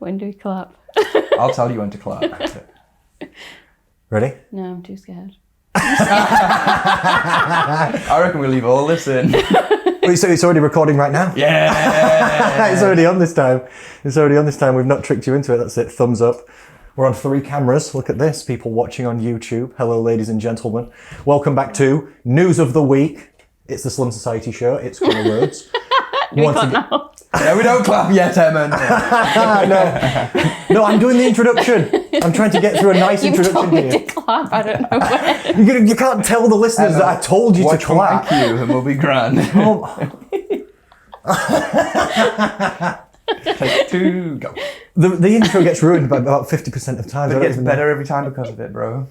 When do we clap? I'll tell you when to clap. Ready? No, I'm too scared. I reckon we'll leave all this in. Wait, so it's already recording right now? Yeah! It's already on this time. It's already on this time. We've not tricked you into it. That's it. Thumbs up. We're on 3 cameras. Look at this. People watching on YouTube. Hello, ladies and gentlemen. Welcome back to News of the Week. It's the Slim Society show. It's Connor Rhodes. Do we clap now? Yeah, we don't clap yet, Emma. No, I'm doing the introduction. I'm trying to get through a nice introduction told me here. to clap. I don't know when. You can't tell the listeners that I told you to Watch clap. my cue and we'll be grand. Take 2, go. The intro gets ruined by about 50% of times. But it gets better every time because of it, bro.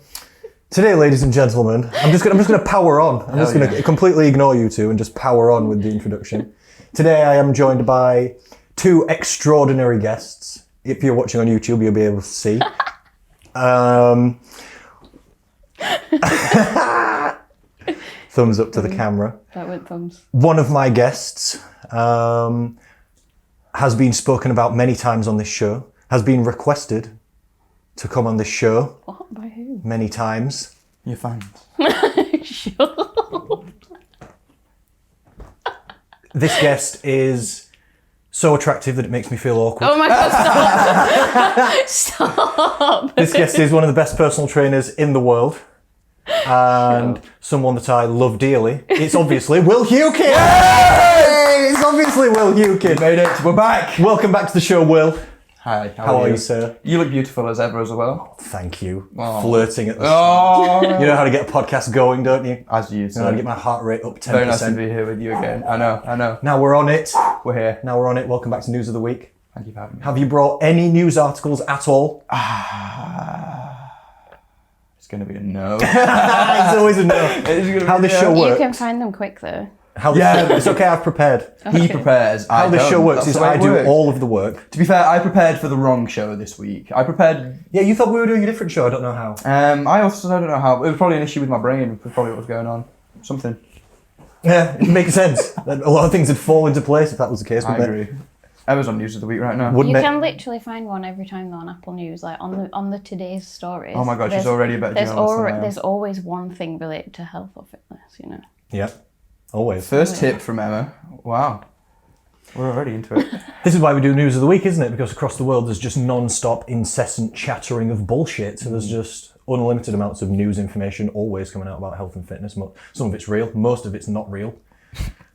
Today, ladies and gentlemen, I'm just going to power on. I'm just going to completely ignore you two and just power on with the introduction. Today, I am joined by 2 extraordinary guests. If you're watching on YouTube, you'll be able to see. Thumbs up to the camera. That went thumbs. One of my guests has been spoken about many times on this show, has been requested to come on this show. What? By who? Many times. Your fans. Sure. This guest is so attractive that it makes me feel awkward. Oh my god, stop! Stop! This guest is one of the best personal trainers in the world. And someone that I love dearly. It's obviously Will Hukin! Yay! It's obviously Will Hukin. Made it. We're back. Welcome back to the show, Will. Hi. How are you, sir? You look beautiful as ever as well. Thank you. Oh. Flirting at the start. You know how to get a podcast going, don't you? As you You know how to get my heart rate up 10%. Very nice to be here with you again. I know. Now we're on it. We're here. Now we're on it. Welcome back to News of the Week. Thank you for having me. Have you brought any news articles at all? It's going to be a no. It's always a no. How this show You works. can find them quick though. It's okay, I've prepared. He prepares. How this show works is I do all of the work. To be fair, I prepared for the wrong show this week. I prepared. Yeah, you thought we were doing a different show. I don't know how. I also don't know how. It was probably an issue with my brain. Was probably what was going on. Something. Yeah, it makes sense. A lot of things would fall into place if that was the case. I wouldn't it? agree. Emma's on News of the Week right now. Wouldn't You it? can literally find one every time though on Apple News, like on the today's stories. Oh my god, she's already a better journalist than I am. There's always one thing related to health or fitness, you know. Yeah, always. First tip from Emma. Wow. We're already into it. This is why we do News of the Week, isn't it? Because across the world there's just non-stop, incessant chattering of bullshit. So there's just unlimited amounts of news information always coming out about health and fitness. Some of it's real, most of it's not real.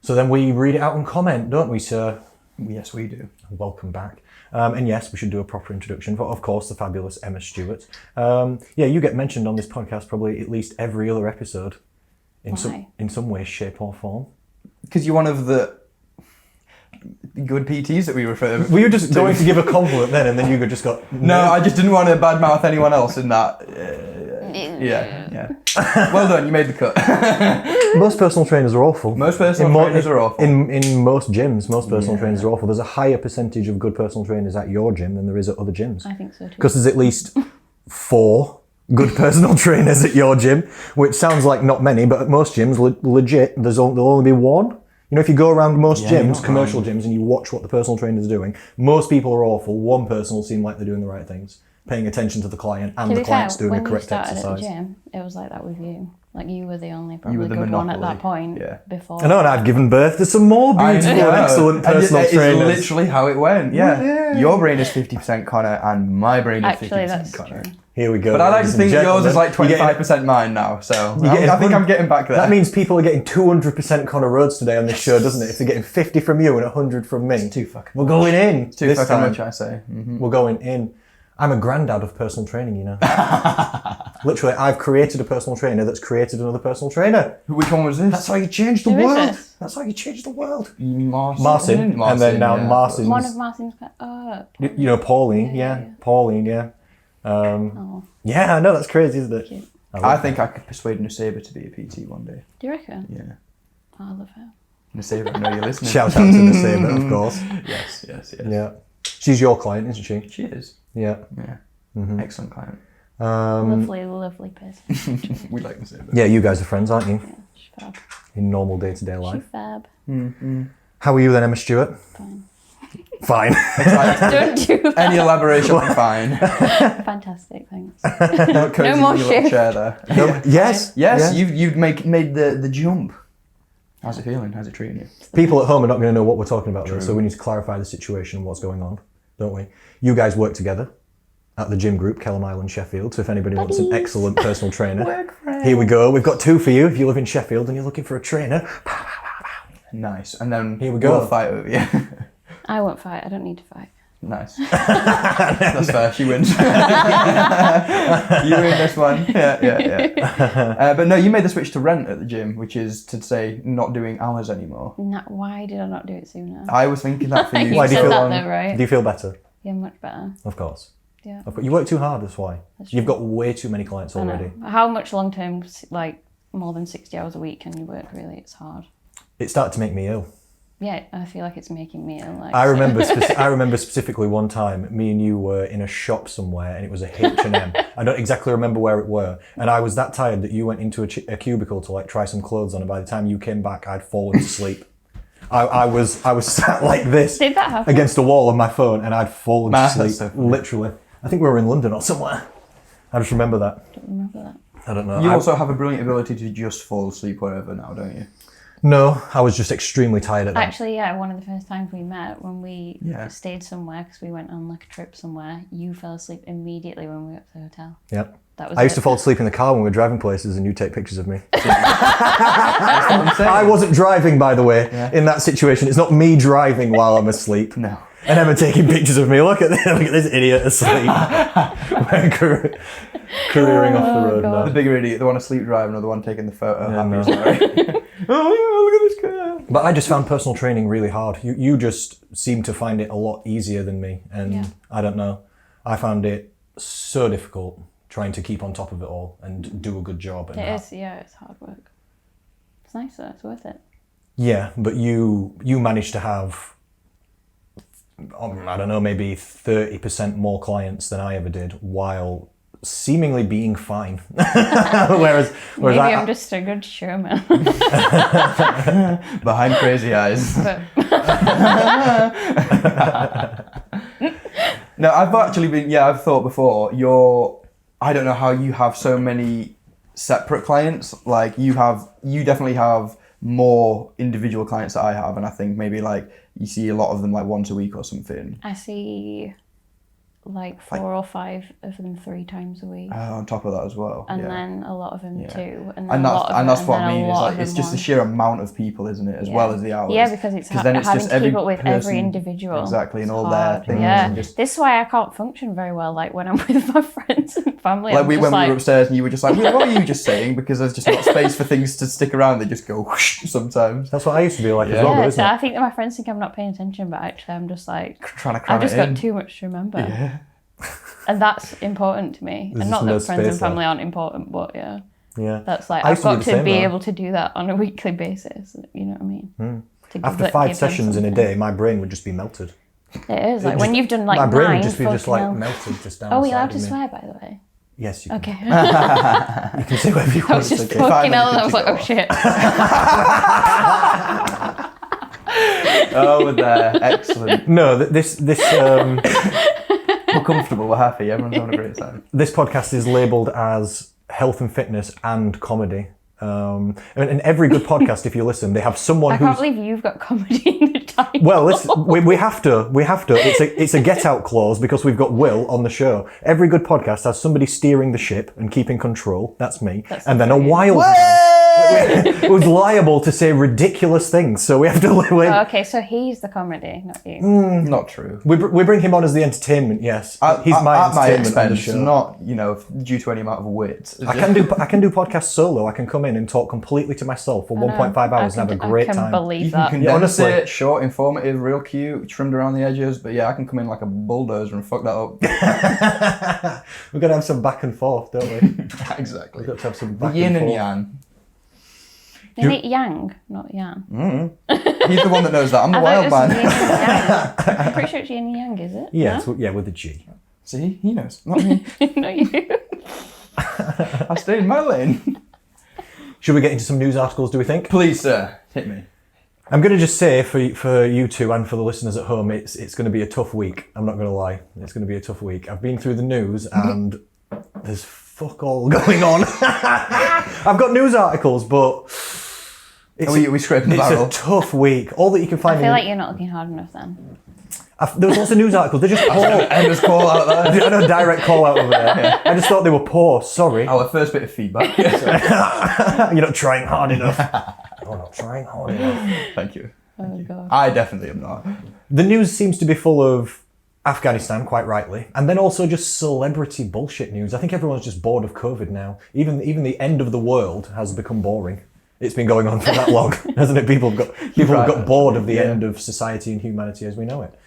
So then we read it out and comment, don't we, sir? Yes, we do. Welcome back. And yes, we should do a proper introduction for, of course, the fabulous Emma Stewart. Yeah, you get mentioned on this podcast probably at least every other episode in some way, shape or form. Because you're one of the good PTs that we refer to. We were just going to give a compliment then, and then you just got... No, I just didn't want to badmouth anyone else in that. Yeah. Well done, you made the cut. Most personal trainers are awful. Most personal trainers are awful. In most gyms, most personal trainers are awful. There's a higher percentage of good personal trainers at your gym than there is at other gyms. I think so too. Because there's at least 4 good personal trainers at your gym, which sounds like not many, but at most gyms, legit, there'll only be 1. You know, if you go around most gyms, commercial gyms, and you watch what the personal trainers are doing, most people are awful. 1 person will seem like they're doing the right things, paying attention to the client, and the client's doing a correct exercise. When you started at the gym, it was like that with you. Like you were the only You were probably the good one at monopoly. that point. Yeah. Before. I know, and I've given birth to some more beautiful and excellent personal It's trainers. literally how it went. Yeah. Your brain is 50% Connor, and my brain is 50% Connor. True. Here we go. But I like to think yours is like You're getting- 25% mine now, so getting I think I'm getting back there. That means people are getting 200% Connor Rhodes today on this show, doesn't it? If they're getting 50 from you and 100 from me. too fucking We're going in. too this fucking time. much, I say. Mm-hmm. We're going in. I'm a granddad of personal training, you know. Literally, I've created a personal trainer that's created another personal trainer. Which one was this? That's how you change the Who is world. this? That's how you change the world. Martin. And then now yeah. Martin's. One of Martin's. Oh. You know, Pauline, yeah. Pauline, yeah. Yeah, I know, that's crazy, isn't it? Cute. I think I could persuade Nusaybah to be a PT one day. Do you reckon? Yeah. Oh, I love her. Nusaybah, I know you're listening. Shout out to Sustainably, of course. Yes. Yeah. She's your client, isn't she? She is. Yeah. Yeah. Excellent client. Lovely person. We like Nusaybah. Yeah, you guys are friends, aren't you? Yeah, she's fab. In normal day-to-day life. She's fab. How are you then, Emma Stewart? Fine. Fine. Don't do that. Any elaboration will be fine. Fantastic, thanks. Cozy more in your little shift. chair there. Yes. Yes, Yeah. you've made the jump. How's it feeling? How's it treating you? People at home are not going to know what we're talking about, though, so we need to clarify the situation and what's going on, don't we? You guys work together at the gym group, Kellam Island, Sheffield. So if anybody wants an excellent personal trainer, here we go. We've got 2 for you if you live in Sheffield and you're looking for a trainer. Nice. And then Here we go. we'll fight over you. I won't fight. I don't need to fight. Nice. That's fair. She wins. You win this one. Yeah. But no, you made the switch to rent at the gym, which is to say not doing hours anymore. Why did I not do it sooner? I was thinking that for you. You Why do you said feel that though, right? Do you feel better? Yeah, much better. Of course. Yeah. You work too hard, that's why. That's You've true. got way too many clients I know. already. How much long term, like more than 60 hours a week can you work really? It's hard. It started to make me ill. Yeah, I feel like it's making me ill. Like, I remember specifically one time, me and you were in a shop somewhere and it was a H&M. I don't exactly remember where it were. And I was that tired that you went into a cubicle to like try some clothes on, and by the time you came back, I'd fallen to sleep. I was sat like this Did that happen? against a wall on my phone and I'd fallen to That's sleep, so funny. literally. I think we were in London or somewhere. I just remember that. I don't remember that. I don't know. You also have a brilliant ability to just fall asleep wherever now, don't you? No, I was just extremely tired at that. Actually, yeah, one of the first times we met, when we Yeah. stayed somewhere, because we went on like a trip somewhere, you fell asleep immediately when we were at the hotel. Yeah. That was I used to it. fall asleep in the car when we were driving places and you'd take pictures of me. That's what I'm saying. I wasn't driving, by the way, in that situation. It's not me driving while I'm asleep. No. And Emma taking pictures of me. Look at this idiot asleep. Careering off the road God. now. The bigger idiot, the one asleep driving or the one taking the photo. Yeah, no. Sorry. Oh, yeah, look at this car. But I just found personal training really hard. You just seem to find it a lot easier than me. And Yeah. I don't know. I found it so difficult trying to keep on top of it all and do a good job. And It is, yeah, it's hard work. It's nice though, it's worth it. Yeah, but you managed to have, I don't know, maybe 30% more clients than I ever did while seemingly being fine. whereas Maybe I, I'm just a good showman. Behind crazy eyes. But No, I've actually been, I've thought before, I don't know how you have so many separate clients. Like you definitely have more individual clients that I have, and I think maybe like you see a lot of them like once a week or something. I see like 4 or 5 of them 3 times a week. On top of that as well. And yeah. then a lot of them 2. And, then And a lot of that's them, what and I then mean. a It's lot like of it's them just the won't. sheer amount of people, isn't it, as well as the hours. Yeah, because it's then it's having just to every keep up with person- every individual. Exactly, and It's all hard. their things. Yeah, and just, this is why I can't function very well. Like when I'm with my friends and family. like I'm when just we were upstairs and you were just like, what are you just saying? Because there's just not space for things to stick around. They just go whoosh sometimes. that's what I used to be like as well, Yeah, though, so isn't it? I think that my friends think I'm not paying attention, but actually I'm just like Trying to cram I've just it in. got too much to remember. Yeah. And that's important to me. There's and not just no that friends and space there. family aren't important, but yeah. Yeah. That's like I I've used to do got the to same, be though. able to do that on a weekly basis. You know what I mean? To After give 5 them sessions in a something. day, my brain would just be melted. It is like when you've done like my brain 9 would just be just like fucking hell. melted just down Oh, the we side allowed of to me. swear, by the way. Yes, you can. Okay. You can say whatever you I want. was It's just okay. fucking hell, and I Fine, was like, oh shit. Oh, we're there. Excellent. No, this We're comfortable. We're happy. Everyone's having a great time. this podcast is labelled as health and fitness and comedy. And in every good podcast, if you listen, they have someone I who's can't believe you've got comedy in the title. well. We have to. It's a get out clause because we've got Will on the show. Every good podcast has somebody steering the ship and keeping control. That's me. And then a wild man who's liable to say ridiculous things. So we have to. Oh, okay, so he's the comedy, not you. Not true. We bring him on as the entertainment. Yes, he's at my my entertainment on the expense, show. not due to any amount of wit. I can do podcasts solo. I can come in and talk completely to myself for 1.5 hours and have a great I can time. believe You that. can Yeah, condense honestly. it, short, informative, real cute, trimmed around the edges. But yeah, I can come in like a bulldozer and fuck that up. We're gonna have some back and forth, don't we? Exactly. We've got to have some The back yin and forth. yang. Is it Yang, not Yan? He's the one that knows that. I'm the I thought wild it was man. Yin and Yang. I'm pretty sure it's Yin and Yang, is it? Yeah, yeah, with a G. See, he knows. Not me. No, you. I stay in my lane. Should we get into some news articles? Do we think? Please, sir, hit me. I'm going to just say for you two and for the listeners at home, it's going to be a tough week. I'm not going to lie. It's going to be a tough week. I've been through the news and there's fuck all going on. I've got news articles, but Are we scraping the barrel? It's a tough week. All that you can find. I feel like you're not looking hard enough then. There was lots of news articles. They're just poor. Emma's call out there. I know, direct call out over there. I just thought they were poor. Sorry. Our first bit of feedback. You're not trying hard enough. You're not trying hard enough. Thank you. Oh god. I definitely am not. The news seems to be full of Afghanistan, quite rightly, and then also just celebrity bullshit news. I think everyone's just bored of COVID now. Even the end of the world has become boring. It's been going on for that long, hasn't it? People have got bored of the end of society and humanity as we know it.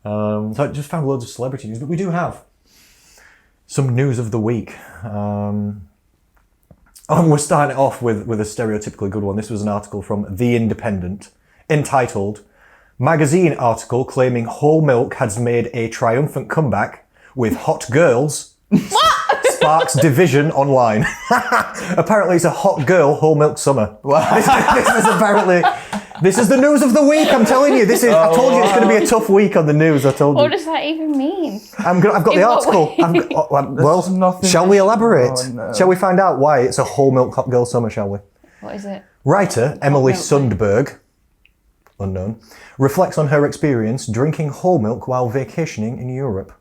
So I just found loads of celebrity news, but we do have some news of the week. We're starting it off with a stereotypically good one. This was an article from The Independent entitled, "Magazine article claiming whole milk has made a triumphant comeback with hot girls sparks division online." Apparently it's a hot girl whole milk summer. Wow. This is the news of the week, I'm telling you. I told you it's going to be a tough week on the news, I told you. What does that even mean? I've got the In what article. way? There's nothing Shall we elaborate? Oh, no. Shall we find out why it's a whole milk hot girl summer, shall we? What is it? Writer Emily milk. Sundberg, unknown, reflects on her experience drinking whole milk while vacationing in Europe.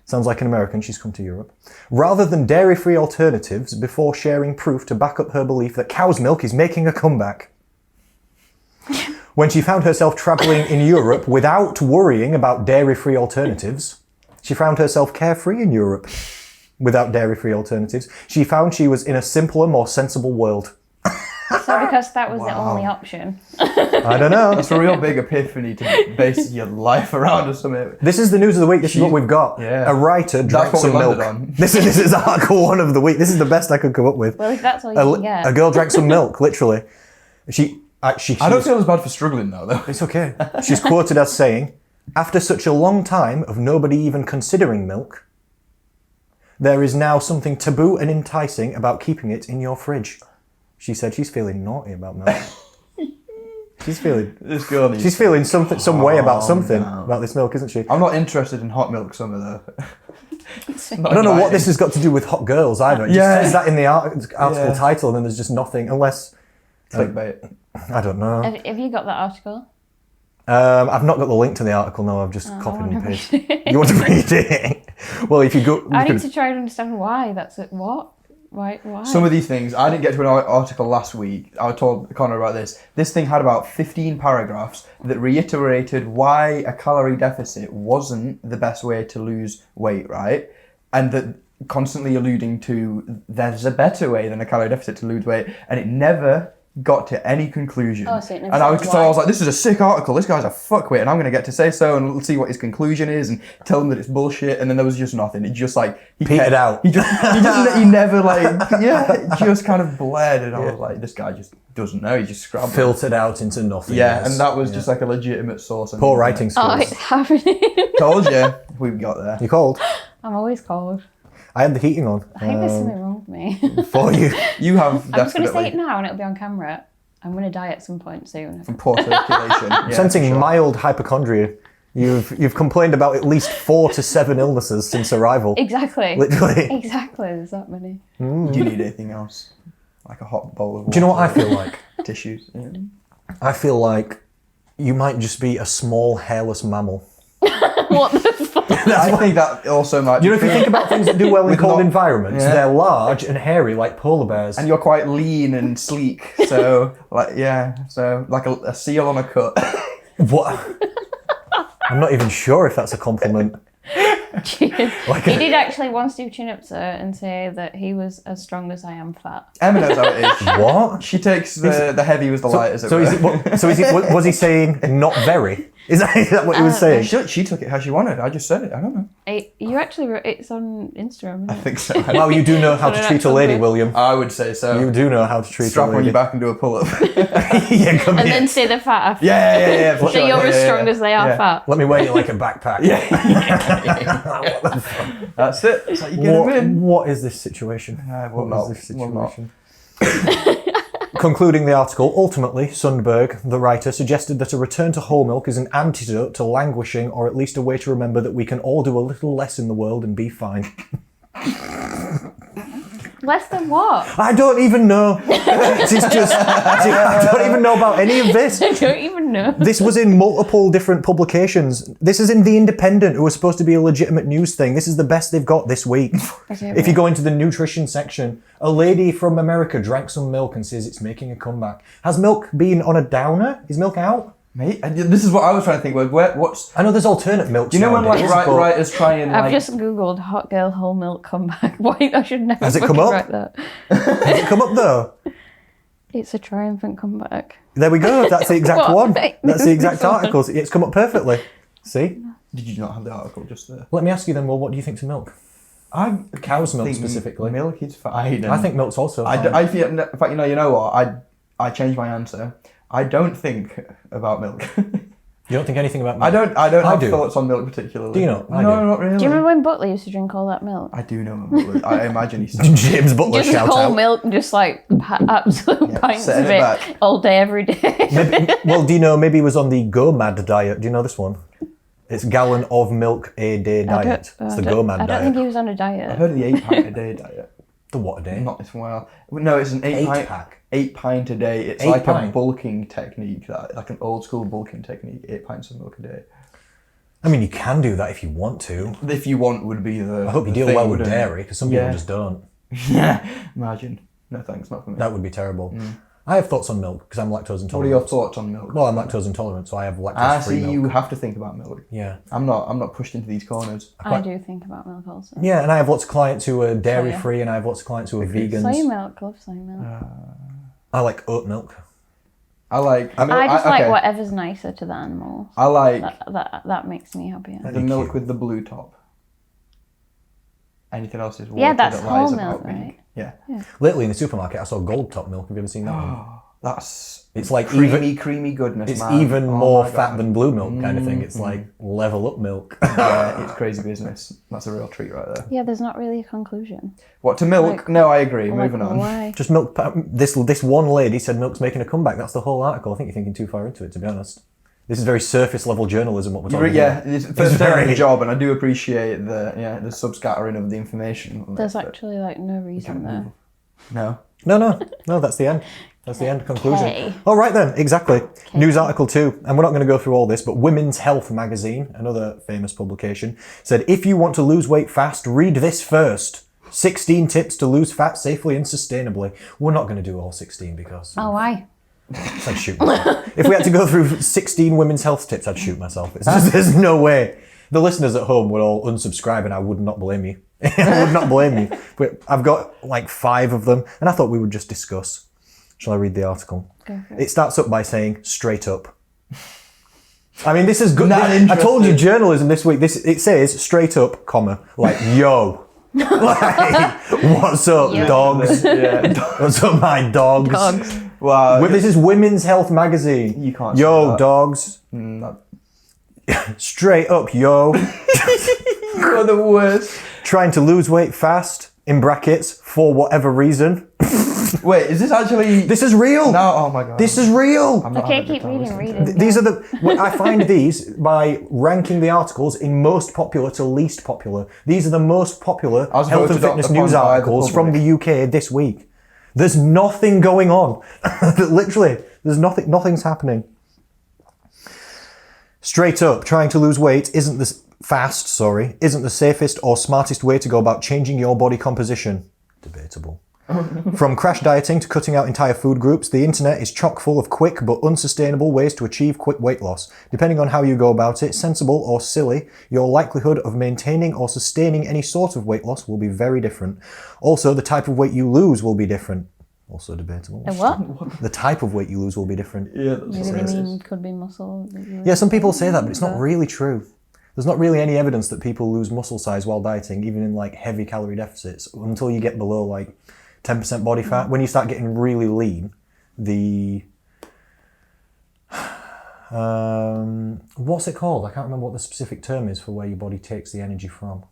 Sounds like an American, she's come to Europe. Rather than dairy-free alternatives, before sharing proof to back up her belief that cow's milk is making a comeback. When she found herself travelling in Europe without worrying about dairy-free alternatives, she found herself carefree in Europe without dairy-free alternatives. She found she was in a simpler, more sensible world. So because that was the only option. I don't know. It's a real big epiphany to base your life around or something. This is the news of the week. This is what we've got. Yeah. A writer drank what some we milk. landed on. This is article 1 of the week. This is the best I could come up with. Well, if that's all you can get. A girl drank some milk, literally. I don't feel as bad for struggling now, though. It's okay. She's quoted as saying, "After such a long time of nobody even considering milk, there is now something taboo and enticing about keeping it in your fridge." She said she's feeling naughty about milk. She's feeling some way about something about this milk, isn't she? I'm not interested in hot milk summer, though. I don't know what this has got to do with hot girls either. It just says that in the article title, and then there's just nothing, unless... Clickbait. I don't know. Have you got that article? I've not got the link to the article, no, I've just copied and pasted. You want to read it? Well, if you go... I need to try and understand why. That's it. What? Why? Some of these things, I didn't get to an article last week. I told Connor about this. This thing had about 15 paragraphs that reiterated why a calorie deficit wasn't the best way to lose weight, right? And that constantly alluding to there's a better way than a calorie deficit to lose weight, and it never got to any conclusion. Oh, so it never and I was said why. like, this is a sick article. This guy's a fuckwit, and I'm going to get to say so and see what his conclusion is and tell him that it's bullshit. And then there was just nothing. It just like he petered out. He never it just kind of bled, and I was like, this guy just doesn't know. He just scrambled. Filtered out into nothing. Yeah, and that was just like a legitimate source. Poor writing skills. Oh, it's happening. Told you, we got there. You cold? I'm always cold. I had the heating on. I think there's something wrong with me. For you. You have I'm just going to say definitely it now and it'll be on camera. I'm going to die at some point soon. from poor circulation. Yeah, Sensing for sure. mild hypochondria. You've complained about at least 4 to 7 illnesses since arrival. Exactly. Literally. Exactly. There's that many. Do you need anything else? Like a hot bowl of water? Do you know what I feel like? Tissues. Yeah. I feel like you might just be a small hairless mammal. What the fuck? I think that also might. You know, if you think about things that do well in With cold not- environments, Yeah. they're large and hairy like polar bears. and you're quite lean and sleek, so like a seal on a cut. What? I'm not even sure if that's a compliment. He did actually once do chin-ups and say that he was as strong as I am fat. Emma knows how it is. What? She takes the heavy with the light, as it So were. was he saying not very? Is that what he was saying? She took it how she wanted. I just said it. I don't know. You actually wrote it's on Instagram, isn't I it? think so. Wow, you do know how to Put it treat a up lady, somewhere. William. I would say so. You do know how to treat Strap a on lady. your back and do a pull-up. Yeah, come And here. then say they're fat after. Yeah. For So sure. you're Yeah, as yeah, strong yeah. as they are Yeah. fat. Let me wear you like a backpack. That's it. That's how you get him in. What is this situation? We'll What not. is this We'll not. situation? Concluding the article, ultimately, Sundberg, the writer, suggested that a return to whole milk is an antidote to languishing, or at least a way to remember that we can all do a little less in the world and be fine. Less than what? I don't even know. I don't even know about any of this. I don't even know. This was in multiple different publications. This is in The Independent, who was supposed to be a legitimate news thing. This is the best they've got this week. If you go into the nutrition section, a lady from America drank some milk and says it's making a comeback. Has milk been on a downer? Is milk out? Mate, this is what I was trying to think. What's? I know there's alternate milk. Do you know when writers try and I've just googled hot girl whole milk comeback. Why I should never Has it come up? write that. Has it come up though? It's a triumphant comeback. There we go. That's the exact What? one. That's the exact article. It's come up perfectly. See? Did you not have the article just there? Let me ask you then. Well, what do you think to milk? Cow's milk specifically. Milk is fine. I think milk's also fine. I feel, in fact, you know what? I changed my answer. I don't think about milk. You don't think anything about milk? I don't have thoughts on milk particularly. Do you not? No, not really. Do you remember when Butler used to drink all that milk? I do know. I imagine he's James Butler Just shout whole out. milk, just like absolute pints setting of it it back. all day, every day. Well, do you know, maybe he was on the Go Mad diet. Do you know this one? It's gallon of milk a day diet. It's the Go Mad I don't diet. think he was on a diet. I've heard of the 8 pint a day diet. The what a day? Not this well. No, it's an 8 pint pack. 8 pint a day. It's 8 like pint? a bulking technique, like an old school bulking technique. 8 pints of milk a day. I mean, you can do that if you want to. If you want, would be the. I hope you deal well with dairy, because some people just don't. Yeah, imagine. No thanks, not for me. That would be terrible. I have thoughts on milk because I'm lactose intolerant. What are your thoughts on milk? Well, I'm lactose intolerant, so I have lactose-free milk. You have to think about milk. Yeah. I'm not pushed into these corners. I do think about milk also. Yeah, and I have lots of clients who are dairy-free, and I have lots of clients who are vegans. Soy milk, love soy milk. I like oat milk. I like. I just like whatever's nicer to the animals. I like that makes me happier. the milk with the blue top. Anything else is water Yeah, that's that lies whole about milk, me. right? Yeah. Lately in the supermarket, I saw gold top milk. Have you ever seen that one? That's It's like creamy goodness. It's man. even Oh more my fat God. than blue milk kind of thing. It's like level up milk. Yeah, it's crazy business. That's a real treat right there. Yeah, there's not really a conclusion. What to milk? Like- No, I agree. Like, Moving on. why? Just milk. This one lady said milk's making a comeback. That's the whole article. I think you're thinking too far into it, to be honest. This is very surface level journalism. What we're talking about. It's first day of the job, and I do appreciate the subscattering of the information. on There's it, but actually like no reason there. no. No, that's the end. That's the end conclusion. Okay. All right then, exactly. News article 2, and we're not going to go through all this, but Women's Health magazine, another famous publication, said if you want to lose weight fast, read this first. 16 tips to lose fat safely and sustainably. We're not going to do all 16 because Oh, why? it's like shoot myself. If we had to go through 16 women's health tips, I'd shoot myself. It's just, there's no way. The listeners at home would all unsubscribe, and I would not blame you. I would not blame you. But I've got like 5 of them, and I thought we would just discuss. Shall I read the article? Go for it. It starts up by saying, straight up. I mean, this is good. Not I told you interested. journalism this week. It says straight up, comma, like, yo. Like, what's up, Yo. dogs? Yeah. What's up, my dogs? Dogs. Wow. This is Women's Health magazine. You can't say Yo, that. dogs. Straight up, yo. You're the worst. Trying to lose weight fast, in brackets, for whatever reason. Wait, is this actually? This is real. No. Oh my God. This is real. I'm not Okay, having a keep good time reading, listening to reading. These are the. I find these by ranking the articles in most popular to least popular. These are the most popular As health and voted fitness upon news by the articles from public. the UK this week. There's nothing going on. Literally, there's nothing. Nothing's happening. Straight up, trying to lose weight isn't the safest or smartest way to go about changing your body composition. Debatable. From crash dieting to cutting out entire food groups, the internet is chock full of quick but unsustainable ways to achieve quick weight loss. Depending on how you go about it, sensible or silly, your likelihood of maintaining or sustaining any sort of weight loss will be very different. Also, the type of weight you lose will be different. Also debatable. A what? The type of weight you lose will be different. Yeah, that's Maybe what they it is. mean could be muscle. Yeah, some people say that, but it's not really true. There's not really any evidence that people lose muscle size while dieting, even in like heavy calorie deficits, until you get below like 10% body fat. When you start getting really lean, the what's it called? I can't remember what the specific term is for where your body takes the energy from.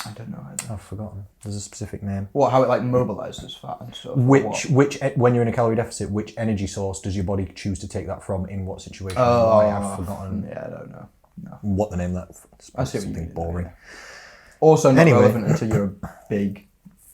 I don't know either. I've forgotten. There's a specific name. What, how it like mobilizes fat and stuff? When you're in a calorie deficit, which energy source does your body choose to take that from in what situation? Oh, I've forgotten. Yeah, I don't know. No. What the name of that? I see what you something mean. boring. Yeah. Also not Anyway. relevant until you're a big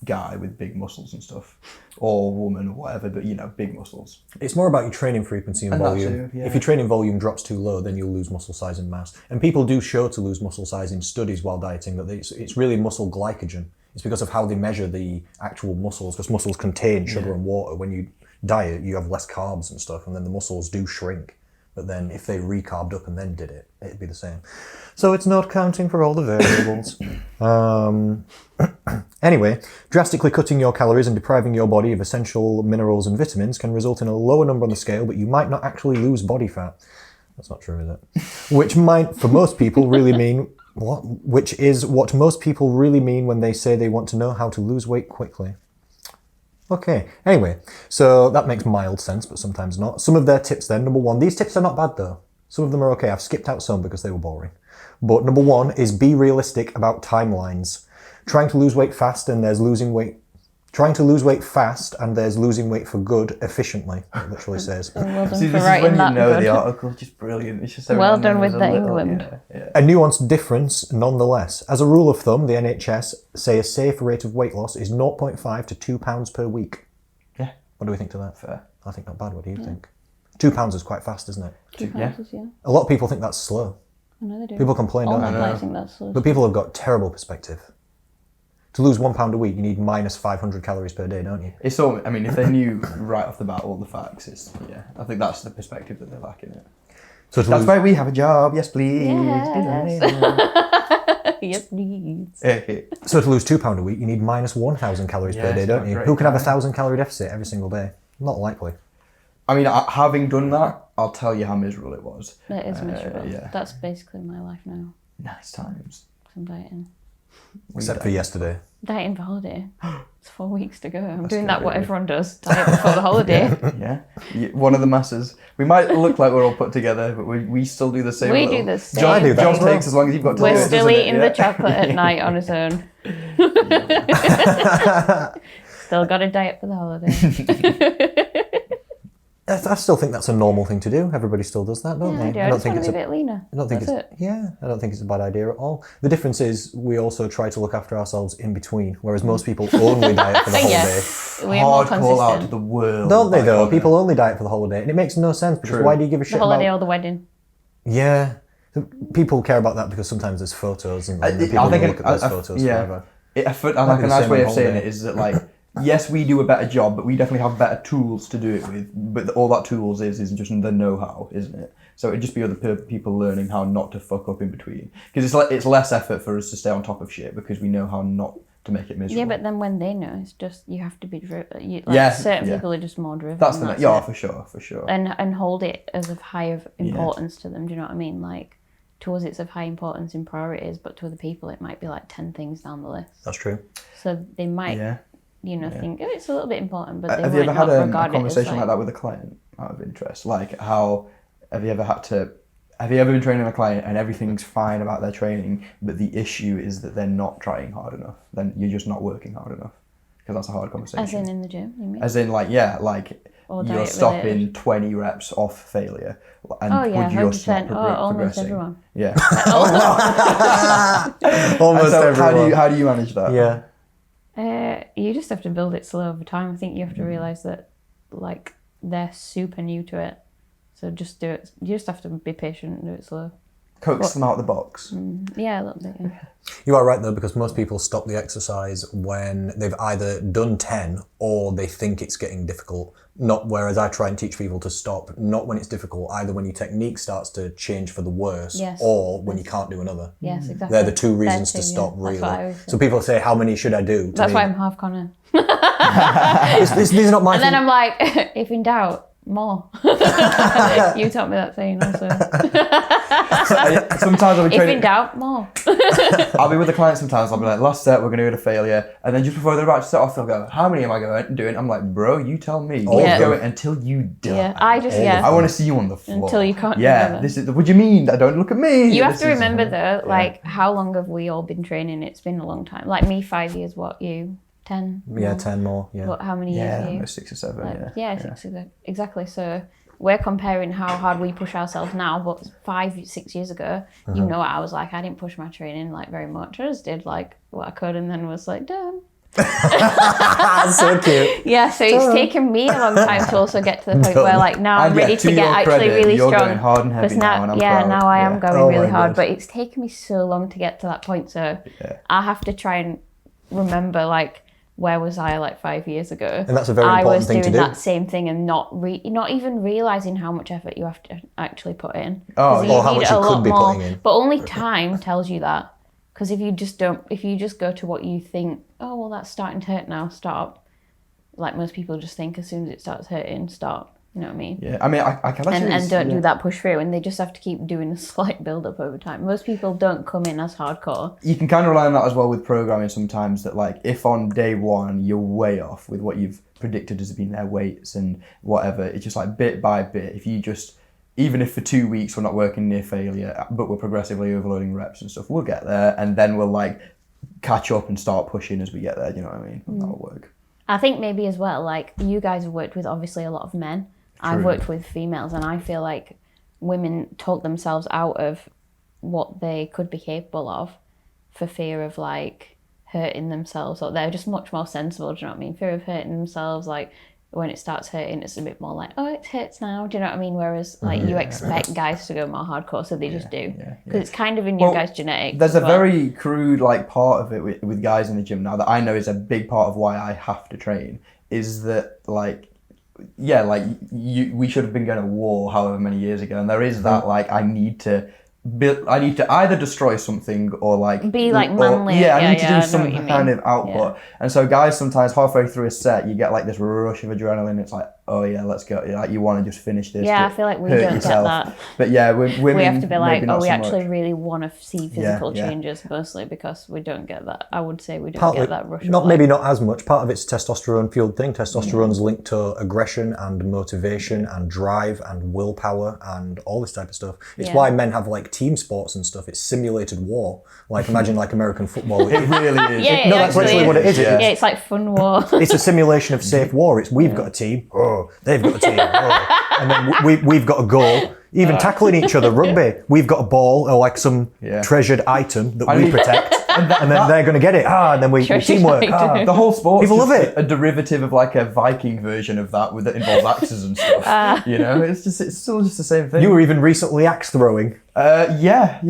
guy with big muscles and stuff, or woman or whatever, but big muscles. It's more about your training frequency and And that volume. too, yeah. If your training volume drops too low, then you'll lose muscle size and mass. And people do show to lose muscle size in studies while dieting that it's really muscle glycogen. It's because of how they measure the actual muscles, because muscles contain sugar and water. When you diet, you have less carbs and stuff, and then the muscles do shrink. But then if they recarbed up and then did it, it'd be the same. So it's not counting for all the variables. Anyway, drastically cutting your calories and depriving your body of essential minerals and vitamins can result in a lower number on the scale, but you might not actually lose body fat. That's not true, is it? Which might, for most people, really mean which is what most people really mean when they say they want to know how to lose weight quickly. Okay, anyway, so that makes mild sense, but sometimes not. Some of their tips then. Number one, these tips are not bad though. Some of them are okay. I've skipped out some because they were boring. But number one is be realistic about timelines. Trying to lose weight fast and there's losing weight for good efficiently, it literally says. Well done See, for this is writing when you that know good. the article, just brilliant. It's just so Well random. done with There's the a little- England. Yeah. A nuanced difference nonetheless. As a rule of thumb, the NHS say a safe rate of weight loss is 0.5 to 2 pounds per week. Yeah. What do we think to that? Fair. I think not bad. What do you think? 2 pounds is quite fast, isn't it? 2 pounds, yeah. A lot of people think that's slow. I know they do. People complain, All don't my they? guys think that's slow. But people have got terrible perspective. To lose £1 a week, you need minus 500 calories per day, don't you? It's all. I mean, if they knew right off the bat all the facts, I think that's the perspective that they're lacking it. So to That's lose, why we have a job. Yes, please. Yes, please. so to lose £2 a week, you need minus 1,000 calories per Yes, day, don't not you? great, Who can have a right? 1,000 calorie deficit every single day? Not likely. I mean, having done that, I'll tell you how miserable it was. That is miserable. yeah. That's basically my life now. Nice times. I'm dieting. Except for yesterday. Dieting for holiday. It's 4 weeks to go. I'm doing that what everyone does. Diet before the holiday. Yeah. One of the masses. We might look like we're all put together, but we still do the same. We little- do the same. I do that John as well. takes as long as you've got to do We're it, still doesn't it? eating the chocolate at night on its own. Still got a diet for the holiday. I still think that's a normal thing to do. Everybody still does that, don't Yeah, I they? do. I just want to be a bit leaner. I don't think That's it's I don't think it's a bad idea at all. The difference is we also try to look after ourselves in between, whereas most people only diet for the Yeah. holiday. We are more Hard call out to consistent. the world. Don't they by though? Connor. People only diet for the holiday, and it makes no sense because True. why do you give a The shit holiday about? or the wedding. Yeah, people care about that because sometimes there's photos and then people I think look at those photos forever. Like Might a be the nice same way on of saying holiday. it is that like yes, we do a better job, but we definitely have better tools to do it with. But all that tools is just the know-how, isn't it? So it'd just be other people learning how not to fuck up in between. Because it's less effort for us to stay on top of shit because we know how not to make it miserable. Yeah, but then when they know, it's just you have to be driven. Certain people are just more driven. that's and the that's yeah, it. for sure. And hold it as of high of importance to them. Do you know what I mean? Like to us, it's of high importance in priorities, but to other people, it might be like 10 things down the list. That's true. So they might, Yeah. think it's a little bit important, but they Have you might ever had not a regard it as conversation like that with a client out of interest? Like how have you ever been training a client and everything's fine about their training, but the issue is that they're not trying hard enough? Then you're just not working hard enough because that's a hard conversation. As in the gym, you mean? As in, like, Or you're diet stopping related. 20 reps off failure, and Oh yeah, would you just not 100%. Almost progressing? everyone. Yeah. Almost So everyone. how do you manage that? Yeah. You just have to build it slow over time. I think you have to realize that, like, they're super new to it, so just do it. You just have to be patient and do it slow. Coax them out of the box. Yeah, a little bit. Yeah. You are right though, because most people stop the exercise when they've either done 10 or they think it's getting difficult. Whereas I try and teach people to stop, not when it's difficult, either when your technique starts to change for the worse, Yes. or when you can't do another. Yes, exactly. They're the two reasons They're to two, stop, yeah. really. That's what I always say. So people say, how many should I do? To That's me, why I'm half Connor. these are not my And then I'm like, if in doubt, more. You taught me that saying also. Sometimes I'll be If training. in doubt, more. I'll be with the client sometimes. I'll be like, last set, we're going to go to failure. And then just before they're about to set off, they'll go, how many am I doing? I'm like, bro, you tell me. Yeah. Keep going until you die. Yeah, I want to see you on the floor. Until you can't Yeah, remember. this is, what do you mean? Don't look at me. You have This to is- remember though, Yeah. like, how long have we all been training? It's been a long time. Like me, 5 years, what, you? 10? Yeah, more? 10 more. Yeah. What, how many years Yeah, are you? almost 6 or 7. Like, yeah. Exactly. So we're comparing how hard we push ourselves now, but 5-6 years ago, you know what I was like. I didn't push my training like very much. I just did like what I could, and then was like done. So cute. Yeah, so it's taken me a long time to also get to the point where like now I'm And yeah, ready to to get your actually credit, really you're strong. going hard and heavy 'Cause now, and I'm yeah, proud. now I am Yeah. going Oh really my hard, gosh. but it's taken me so long to get to that point. So Yeah. I have to try and remember like where was I like 5 years ago? And that's a very I important was thing to doing do. that same thing and not even realizing how much effort you have to actually put in. Oh, 'Cause or how need much a you could lot be more, putting in. But only time tells you that. Because if you just go to what you think, oh well, that's starting to hurt now, stop. Like most people just think as soon as it starts hurting, stop. You know what I mean? Yeah, I mean, I can actually... And don't do that push through, and they just have to keep doing a slight build up over time. Most people don't come in as hardcore. You can kind of rely on that as well with programming sometimes, that like if on day one you're way off with what you've predicted as being their weights and whatever, it's just like bit by bit, if you just, even if for 2 weeks we're not working near failure, but we're progressively overloading reps and stuff, we'll get there, and then we'll like catch up and start pushing as we get there, do you know what I mean? That'll work. I think maybe as well, like you guys have worked with obviously a lot of men. I've True. worked with females, and I feel like women talk themselves out of what they could be capable of for fear of like hurting themselves, or they're just much more sensible. Do you know what I mean? Fear of hurting themselves, like when it starts hurting, it's a bit more like, oh, it hurts now. Do you know what I mean? Whereas like you expect guys to go more hardcore, so they just do because it's kind of in your guys' genetics. There's as a well. very crude like part of it with guys in the gym now that I know is a big part of why I have to train, is that like, yeah, like we should have been going to war however many years ago, and there is that like I need to either destroy something or like Be, like, or- manly. Yeah, I Yeah, need to yeah, I know do some what you kind mean. of output. And so guys sometimes halfway through a set you get like this rush of adrenaline. It's like, oh yeah, let's go. Like you want to just finish this. Yeah, to I feel like we hurt don't yourself. get that. But yeah, women We have to be like, maybe not oh, we so actually much. really want to see physical yeah. changes, mostly because we don't get that. I would say we don't Partly, get that rush. not of maybe like, not as much. Part of it's a testosterone fueled thing. Testosterone's linked to aggression and motivation and drive and willpower and all this type of stuff. It's Yeah. why men have like team sports and stuff. It's simulated war. Like imagine like American football. It really is. Yeah, No, it that's actually literally what it is. Yeah. Yeah, it's like fun war. It's a simulation of safe war. It's we've got a team, oh, they've got a team, oh, and then we've got a goal. Even tackling each other, rugby, we've got a ball or like some treasured item that we mean- protect, and then they're going to get it. And then we Treasured teamwork. item. The whole sport's People just love it. a derivative of like a Viking version of that that involves axes and stuff. You know, it's still just the same thing. You were even recently axe throwing. Yeah.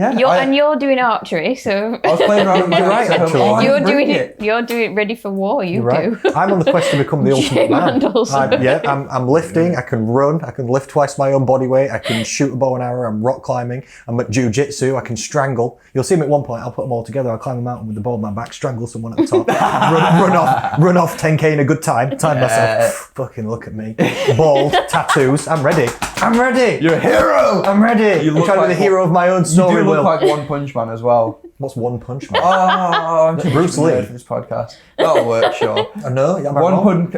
You're doing archery, so I was playing around with my You're right, axe at home. actually. Oh, I you're didn't bring doing it. You're doing it ready for war. You Right. do. I'm on the quest to become the ultimate Jim man. Randall's. I'm lifting. I can run. I can lift twice my own body weight. I can shoot a bow and arrow. I'm rock climbing. I'm at jiu-jitsu. I can strangle. You'll see me at one point. I'll put them all together. I'll climb a mountain with the ball on my back, strangle someone at the top, run off 10k in a good time. Time myself. Fucking look at me. Bald, tattoos. I'm ready. You're a hero. I'm ready. I'm look trying to be like the hero of my own You story. do look Will. like One Punch Man as well. What's One Punch Man? Oh, I'm too Bruce much of a Lee. nerd for this podcast. That'll work, sure. I know. Yeah, One know Punch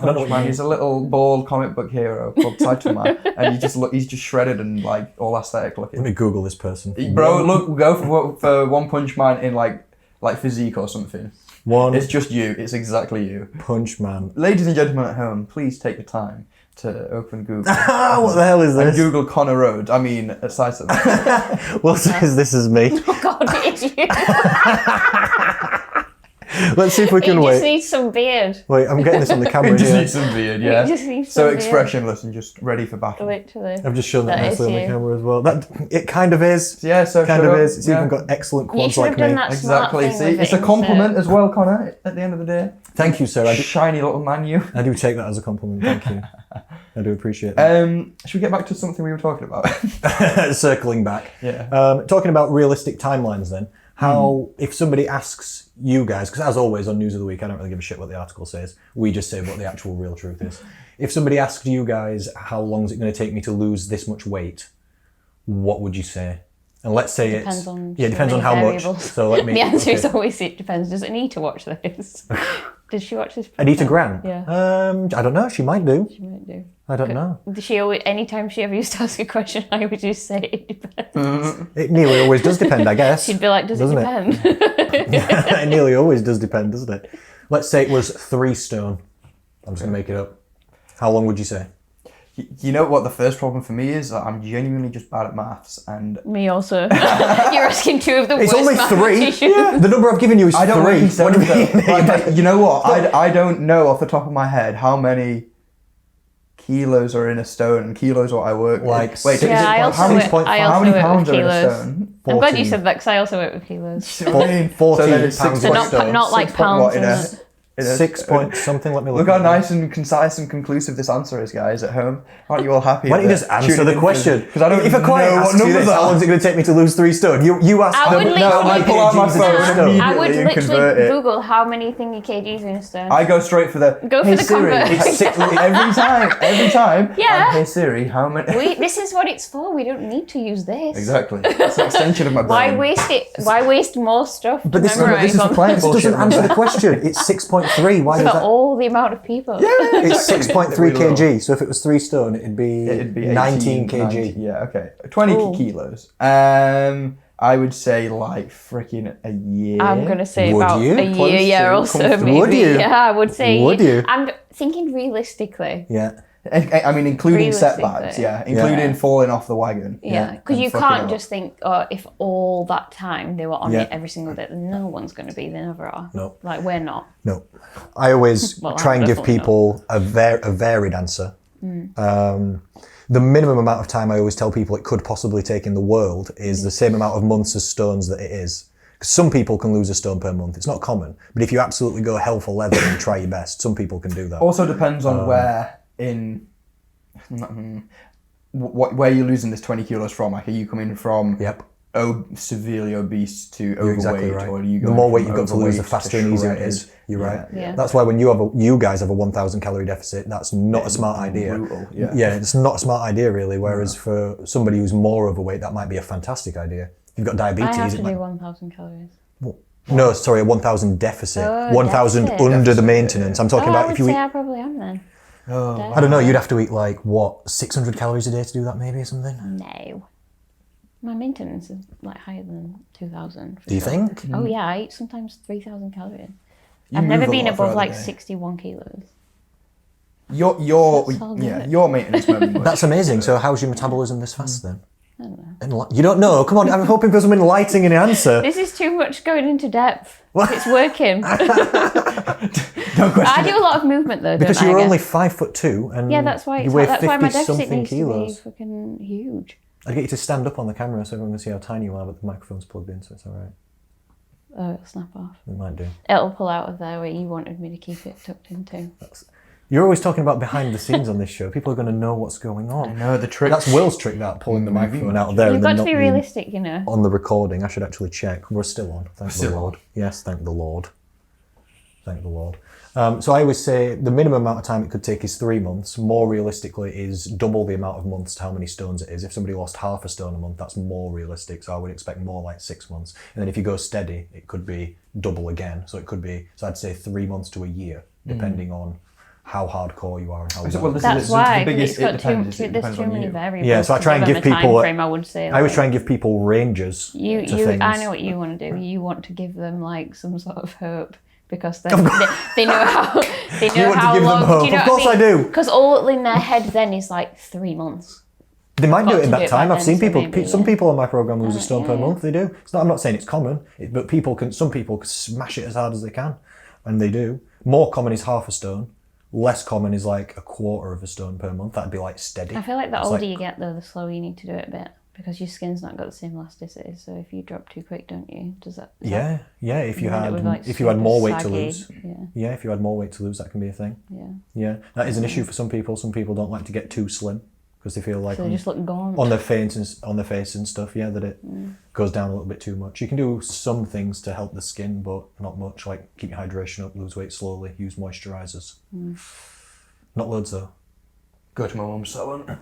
what you Man. mean. He's a little bald comic book hero called Title Man, and he's just shredded and like all aesthetic Let looking. me Google this person. Bro, look, go for One Punch Man in like physique or something. One It's just you. It's exactly you. Punch Man. Ladies and gentlemen at home, please take the time to open Google What the hell is and this? Google Connor Rhodes. I mean, Sighton. Will says this is me. Oh God, it's you. Let's see if we He can just wait. needs some beard. Wait, I'm getting this on the camera He just here. needs some beard, yeah. He just needs So some beard. expressionless and just ready for battle. Literally. I've just shown that That nicely is on the you. camera as well. That it kind of is. Yeah, so Kind shut of up. is. It's Yeah. even got excellent You quads should like have done me. that smart Exactly. thing See, with it's it, a compliment insert. as well, Connor. At the end of the day, Thank you, sir. shiny little man, you. I do take that as a compliment. Thank you. I do appreciate that. Should we get back to something we were talking about? Circling back. Yeah. Talking about realistic timelines then. How, if somebody asks you guys, because as always on News of the Week, I don't really give a shit what the article says. We just say what the actual real truth is. If somebody asked you guys, how long is it going to take me to lose this much weight? What would you say? And let's say it depends on how variables. much. So let me. The answer is always it depends. Does Anita watch this? Did she watch this? Anita Grant? Yeah. I don't know. She might do. She might do. I don't know. Does she always, anytime she ever used to ask a question, I would just say it depends. It nearly always does depend, I guess. She'd be like, does it depend? It nearly always does depend, doesn't it? Let's say it was 3 stone. I'm just going to make it up. How long would you say? You know what the first problem for me is? I'm genuinely just bad at maths, and Me also. You're asking 2 of the It's worst only 3. mathematicians. Yeah. The number I've given you is 3. I don't What understand do you mean? though. You know what? I don't know off the top of my head how many kilos are in a stone, and kilos what I work Like with. Wait, six- Yeah, I also how many, work, I how also many work pounds with are in a kilos. stone? I'm glad you 14. said that because I also work with kilos. You know what I mean? 14 So then it's pounds 6 So of point- stone. not like six point pounds. what in a- And in a- 6 point something. Let me look. Look how at it. nice and concise and conclusive this answer is, guys, at home. Aren't you all happy? Why don't you just answer the question? Because I don't if a client know what asks you numbers this, how long is are. it going to take me to lose 3 stone? You ask. I would no, literally- I pull out my kgs is phone a and stone. I would immediately convert literally it. Google how many thingy kgs in a stone. I go straight for the Go for hey the Siri. convert. It's every time. Yeah. Hey Siri, how many? This is what it's for. We don't need to use this. Exactly. It's an extension of my brain. Why waste it? Why waste more stuff to But this memorize is on client This doesn't bullshit, answer the remember? question. It's 6.3. Why for does that? all the amount of people? It's 6.3 It will. kg. So if it was 3 stone, it'd be 19 kg. 90, yeah, okay. 20 Ooh. kilos. I would say like freaking a year. I'm gonna say Would about you? a Close year, yeah, to or so comfortable. maybe. Would you? Yeah, I would say. Would you? I'm thinking realistically. Yeah. I mean, including Realistically. setbacks, yeah. Including falling off the wagon. Yeah, because And you fucking can't up. just think, oh, if all that time they were on Yeah. it every single day, then no one's going to be. They never are. No. Like, we're not. No. I always Well, try I'm and give definitely people a varied answer. The minimum amount of time I always tell people it could possibly take in the world is the same amount of months as stones that it is. 'Cause some people can lose a stone per month. It's not common. But if you absolutely go hell for leather and try your best, some people can do that. Also depends on where in where you're losing this 20 kilos from. Like, are you coming from Yep. severely obese to You're overweight, exactly right. or are you The going more weight from you've got to lose, the overweight faster and easier it shredded? is. You're right. Yeah. That's why when you guys have a 1,000 calorie deficit, that's not a smart idea. brutal, yeah. It's not a smart idea really. Whereas for somebody who's more overweight, that might be a fantastic idea. If you've got I have diabetes, to it do might. 1,000 calories. No, sorry, a 1,000 deficit. Oh, 1,000 deficit. under the Deficit, maintenance. I'm talking Oh, I about would if you say eat. I probably am then. Oh, I don't know. You'd have to eat like what 600 calories a day to do that, maybe or something. No. My maintenance is like higher than 2,000. Do you think? Oh yeah, I eat sometimes 3,000 calories. You I've move never a been lot above throughout like the day. 61 kilos. Your That's all yeah, good. your maintenance moment. That's amazing. So how's your metabolism this fast then? I don't know. You don't know? Come on, I'm hoping for some enlightening in the answer. This is too much going into depth. It's working. no question. I do a lot of movement though, Because don't I, you're I only guess? 5'2" and Yeah, that's why. you weigh That's why my 50 deficit something needs kilos. to be fucking huge. I'd get you to stand up on the camera so everyone can see how tiny you are, but the microphone's plugged in, so it's all right. Oh, it'll snap off. It might do. It'll pull out of there where you wanted me to keep it tucked into. You're always talking about behind the scenes on this show. People are going to know what's going on. No, the trick. That's Will's trick, that pulling the microphone out of there You've and got then to not be being realistic, you know. on the recording. I should actually check. We're still on. Thank the still Lord. Yes, thank the Lord. Thank the Lord. So I always say the minimum amount of time it could take is 3 months. More realistically is double the amount of months to how many stones it is. If somebody lost half a stone a month, that's more realistic. So I would expect more like 6 months. And then if you go steady, it could be double again. So it could be, so I'd say 3 months to a year, depending on how hardcore you are and how So, well. well, this That's is why, the 'cause biggest. it's got It depends. It there's depends too on many you. variables. Yeah, so I to try and them give a time people- frame, I would say. I always like, try and give people ranges to things. I know what you want to do. You want to give them like some sort of hope because they know how they know You want to how give them long. hope. Do you know Of what course I do. Because all in their head then is like 3 months. They might got do it to in do that it time. back I've then, seen so people. maybe, Some yeah. people on my program lose a stone per yeah. month. They do. It's not, I'm not saying it's common, but people can. Some people can smash it as hard as they can, and they do. More common is half a stone. Less common is like a quarter of a stone per month. That'd be like steady. I feel like the It's older like- you get though, the slower you need to do it a bit because your skin's not got the same elasticity. So if you drop too quick, don't you? Does that? Is that Yeah. If you end up had with, like, if you had super more weight to saggy? lose, Yeah, if you had more weight to lose, that can be a thing. yeah. Yeah, that is an issue for some people. Some people don't like to get too slim because they feel like So they just look gaunt. on their face and stuff, that it goes down a little bit too much. You can do some things to help the skin, but not much, like keep your hydration up, lose weight slowly, use moisturizers. Not loads though. Go to my mum's salon.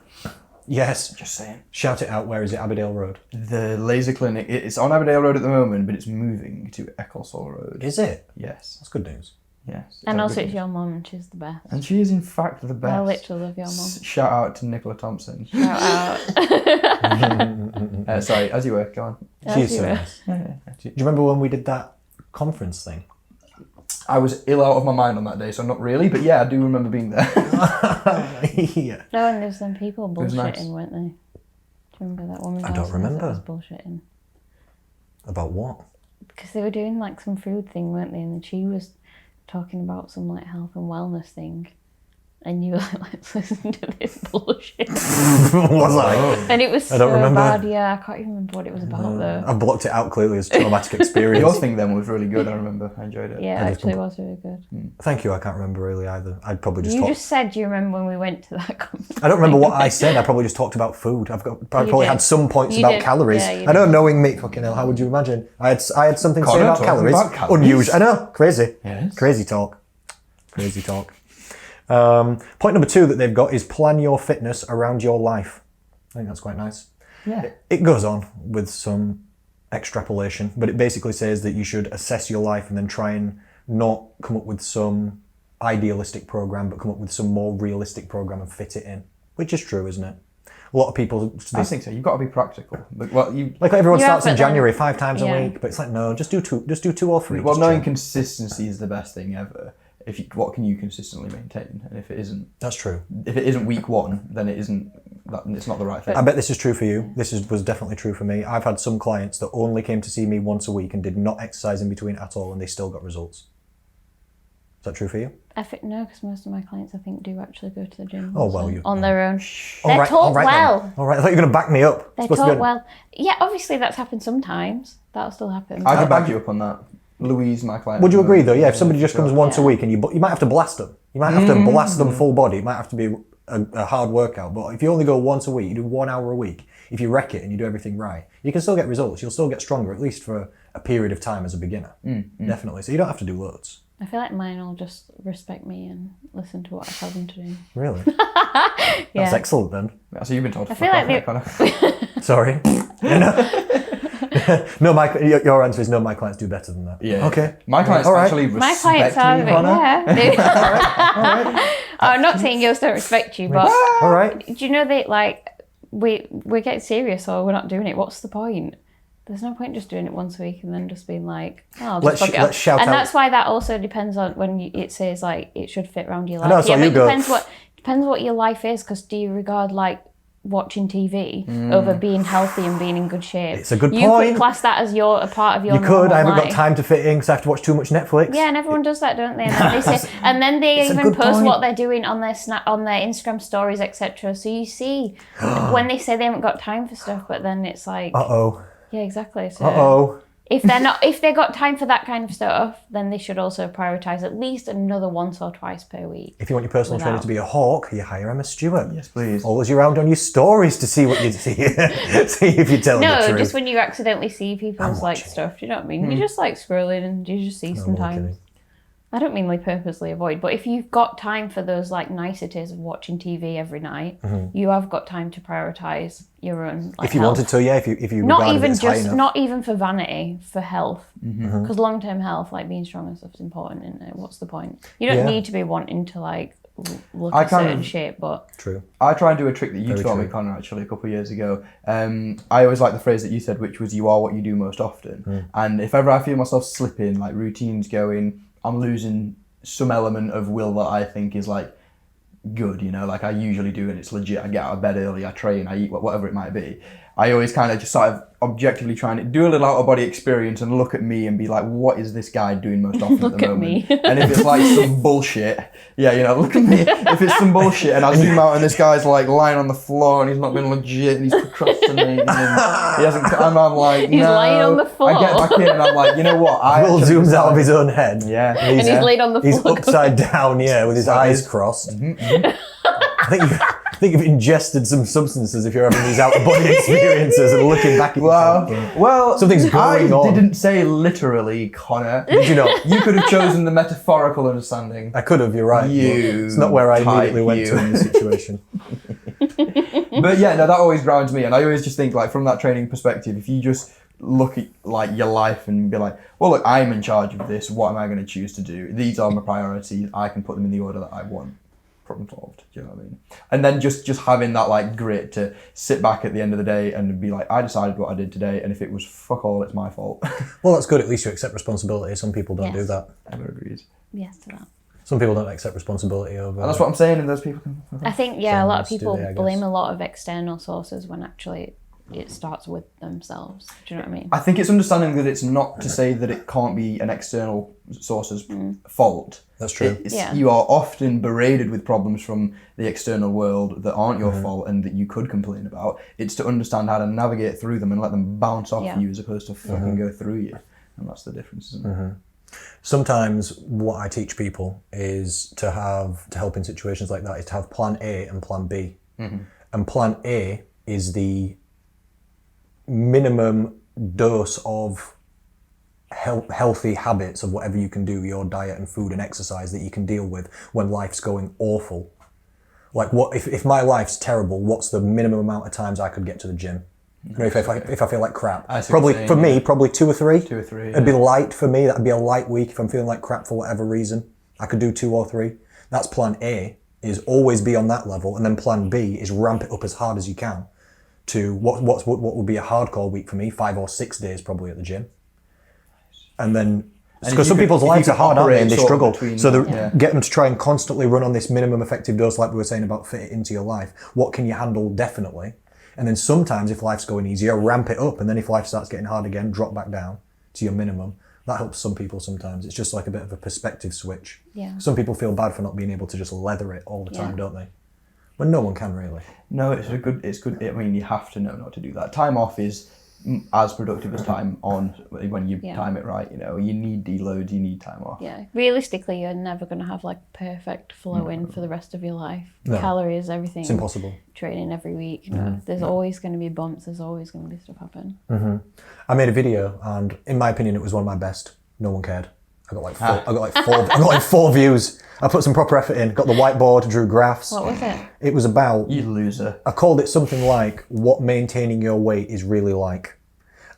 Yes. Just saying. Shout it out. Where is it? Aberdale Road. The laser clinic, it's on Aberdale Road at the moment, but it's moving to Ecclesall Road. Is it? Yes. That's good news. Yes. And also it's your mum and she's the best. And she is in fact the best. I literally love your mum. Shout out to Nicola Thompson. Shout out. Sorry, as you were, go on. She's so you were. nice. Do you remember when we did that conference thing? I was ill out of my mind on that day, so not really, but yeah, I do remember being there. Yeah. No, and there's some people was bullshitting, nice. weren't they? Do you remember that woman? I don't remember. That was bullshitting. About what? Because they were doing like some food thing, weren't they? And then she was talking about some like health and wellness thing. And you were like, let's listen to this bullshit. Was I? And it was I so don't remember. bad, yeah. I can't even remember what it was about though. I've blocked it out clearly as traumatic experience. Your thing then was really good, I remember. I enjoyed it. Yeah, actually it was really good. Thank you, I can't remember really either. I'd probably just You talk. just said, do you remember when we went to that conference? I don't remember what I said. I probably just talked about food. I probably did. had some points You about did. calories. Yeah, you I know, did. knowing me, fucking hell, how would you imagine? I had something to say Connor about talking calories. about calories. Unusual. I know, crazy. Yes. Crazy talk. Crazy talk. Point number 2 that they've got is plan your fitness around your life. I think that's quite nice. Yeah. It goes on with some extrapolation, but it basically says that you should assess your life and then try and not come up with some idealistic program, but come up with some more realistic program and fit it in, which is true, isn't it? A lot of people, I think so. You've got to be practical. But, well, like everyone Yeah, starts in but then- January 5 times yeah. a week, but it's like no, just do 2 or 3. well, just knowing chill. consistency is the best thing ever. What can you consistently maintain? And if it That's true. isn't week 1, then it's not the right thing. I bet this is true for you. This was definitely true for me. I've had some clients that only came to see me once a week and did not exercise in between at all, and they still got results. Is that true for you? I think no, because most of my clients I think do actually go to the gym. Oh, also, well, you- on their own. All They're right, taught all right well. then. All right, I thought you were going to back me up. They're Supposed to be taught well. Yeah, obviously that's happened sometimes. That'll still happen. I can back you up on that. Louise, my client. Would you agree though? Yeah, if somebody just comes once a Yeah. week and you might have to blast them. You might have to blast them full body. It might have to be a hard workout. But if you only go once a week, you do 1 hour a week. If you wreck it and you do everything right, you can still get results. You'll still get stronger, at least for a period of time as a beginner. Definitely. So you don't have to do loads. I feel like mine will just respect me and listen to what I tell them to do. Really? Yeah. That's excellent then. So you've been told to I feel fuck like off, Connor. Sorry. No, your answer is no, my clients do better than that. Yeah. Okay. My clients All right. actually My respect clients are me, a bit, Connor. yeah. I'm not saying girls don't respect you, but All right. do you know that like we're getting serious or we're not doing it? What's the point? There's no point just doing it once a week and then just being like, oh, I'll just fuck it up. let's shout and out- that's why that also depends on when it says like it should fit around your life. know, that's yeah, why but you it go. depends what your life is. Because do you regard like watching TV over being healthy and being in good shape? It's a good You point. could class that as a part of your You could. normal I haven't got life. time to fit in because I have to watch too much Netflix. Yeah, and everyone does that, don't they? And then they say, and then they It's a even good post point. what they're doing on their on their Instagram stories, etc. So you see when they say they haven't got time for stuff, but then it's like, Uh-oh. yeah, exactly. So Uh-oh. if they got time for that kind of stuff, then they should also prioritize at least another once or twice per week. If you want your personal trainer to be a hawk, you hire Emma Stewart. Yes, please. Always around on your stories to see what you see. See if you're telling the No, truth. just when you accidentally see people's like watching. stuff. Do you know what I mean? You just like scrolling and you just see sometimes. kidding. I don't mean like purposely avoid, but if you've got time for those like niceties of watching TV every night, you have got time to prioritize your own. Like, If you health. wanted to, yeah. If you not regarded even it as high just enough. not even for vanity, for health, because long-term health, like being strong and stuff, is important. Isn't it? What's the point? You don't Yeah. need to be wanting to like look I a kind certain of- shape, but True. I try and do a trick that you Very taught me, true. Connor, actually, a couple of years ago. I always like the phrase that you said, which was, you are what you do most often. And if ever I feel myself slipping, like routines going, I'm losing some element of will that I think is like good, you know, like I usually do, and it's legit. I get out of bed early, I train, I eat, whatever it might be. I always kind of just sort of objectively trying to do a little out of body experience and look at me and be like, what is this guy doing most often Look at the at moment? me. And if it's like some bullshit, yeah, you know, look at me. If it's some bullshit and I zoom out and this guy's like lying on the floor and he's not been legit and he's procrastinating and he hasn't, and I'm like, He's no. lying on the floor. I get back in and I'm like, you know what? Will actually zooms out of decided- his own head. Yeah. and he's laid on the He's floor. upside down, yeah, with his Like eyes this. crossed. I think I think you've ingested some substances if you're having these out-of-body experiences and looking back at yourself. Well, Something's going on. I didn't say literally, Connor. Did you not? You could have chosen the metaphorical understanding. I could have, you're right. It's not where I immediately went to in this situation. But yeah, no, that always grounds me. And I always just think, like, from that training perspective, if you just look at, like, your life and be like, well, look, I'm in charge of this. What am I going to choose to do? These are my priorities. I can put them in the order that I want. Problem solved. Do you know what I mean? And then just having that, like, grit to sit back at the end of the day and be like, I decided what I did today, and if it was fuck all, it's my fault. Well, that's good. At least you accept responsibility. Some people don't do that. Never agrees. Yes to that. Some people don't accept responsibility over... And that's what I'm saying, and those people can... I think, yeah, a lot of Things do people they, I blame guess. a lot of external sources when actually it starts with themselves. Do you know what I mean? I think it's understanding that it's not to say that it can't be an external source's fault. That's true. You are often berated with problems from the external world that aren't your fault and that you could complain about. It's to understand how to navigate through them and let them bounce off you as opposed to fucking go through you. And that's the difference, isn't it? Sometimes what I teach people is to help in situations like that, is to have plan A and plan B. And plan A is the minimum dose of healthy habits of whatever you can do, your diet and food and exercise that you can deal with when life's going awful. Like, what if my life's terrible, what's the minimum amount of times I could get to the gym? You know, if I feel like crap, probably 2 or 3. 2 or 3. It'd be light for me. That'd be a light week. If I'm feeling like crap for whatever reason, I could do 2 or 3. That's plan A, is always be on that level, and then plan B is ramp it up as hard as you can to what would be a hardcore week for me, 5 or 6 days probably at the gym. And then, because some people's lives are hard, aren't they, and they struggle. Get them to try and constantly run on this minimum effective dose, like we were saying about fit it into your life. What can you handle definitely? And then sometimes if life's going easier, ramp it up. And then if life starts getting hard again, drop back down to your minimum. That helps some people sometimes. It's just like a bit of a perspective switch. Yeah. Some people feel bad for not being able to just leather it all the time, don't they? But no one can really. No, it's good. I mean, you have to know not to do that. Time off is as productive as time on when you time it right. You know, you need deloads, you need time off. Yeah, realistically, you're never going to have like perfect flow in for the rest of your life. No. Calories, everything. It's impossible. Training every week. There's always going to be bumps. There's always going to be stuff happen. I made a video, and in my opinion, it was one of my best. No one cared. I got like 4 views. I put some proper effort in. Got the whiteboard, drew graphs. What was it? It was about... You loser. I called it something like what maintaining your weight is really like.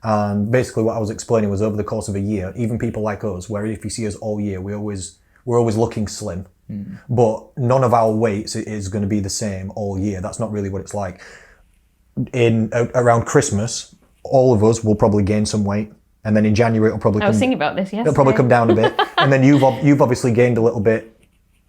And basically what I was explaining was over the course of a year, even people like us, where if you see us all year, we're always looking slim. But none of our weights is going to be the same all year. That's not really what it's like. Around Christmas, all of us will probably gain some weight. And then in January it'll probably I was thinking about this yesterday. It'll probably come down a bit. And then you've obviously gained a little bit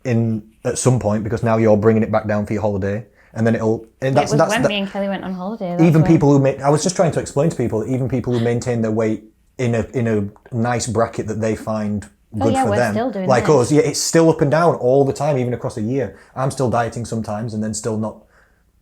at some point because now you're bringing it back down for your holiday. And then that's when me and Kelly went on holiday. Even people I was just trying to explain to people that even people who maintain their weight in a nice bracket that they find good for them, still doing like this. us, it's still up and down all the time, even across a year. I'm still dieting sometimes and then still not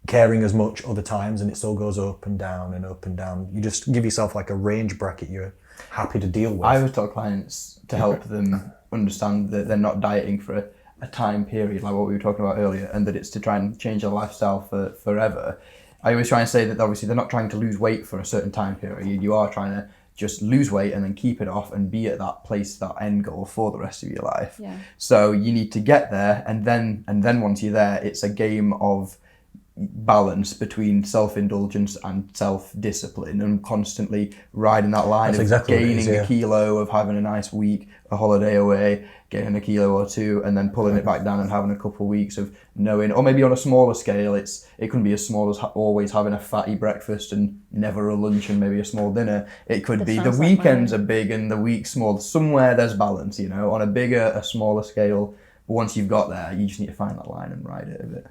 caring as much other times, and it still goes up and down and up and down. You just give yourself like a range bracket you're happy to deal with. I always tell clients to help them understand that they're not dieting for a time period like what we were talking about earlier, and that it's to try and change their lifestyle for forever. I always try and say that obviously they're not trying to lose weight for a certain time period. You are trying to just lose weight and then keep it off and be at that place, that end goal for the rest of your life. Yeah. So you need to get there, and then once you're there, it's a game of balance between self-indulgence and self-discipline, and constantly riding that line of gaining a kilo, of having a nice week, a holiday away, getting a kilo or 2, and then pulling it back down and having a couple of weeks of knowing, or maybe on a smaller scale, it couldn't be as small as always having a fatty breakfast and never a lunch and maybe a small dinner. It could be the weekends are big and the week's small. Somewhere there's balance, you know, on a smaller scale. But once you've got there, you just need to find that line and ride it a bit.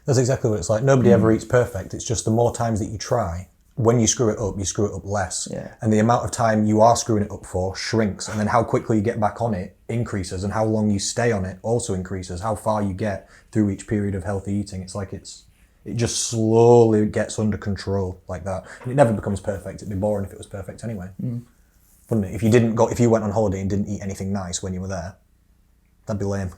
That's exactly what it's like. Nobody ever eats perfect. It's just the more times that you try, when you screw it up less. Yeah. And the amount of time you are screwing it up for shrinks. And then how quickly you get back on it increases. And how long you stay on it also increases. How far you get through each period of healthy eating. It's like it just slowly gets under control like that. And it never becomes perfect. It'd be boring if it was perfect anyway. Wouldn't it? If you went on holiday and didn't eat anything nice when you were there, that'd be lame.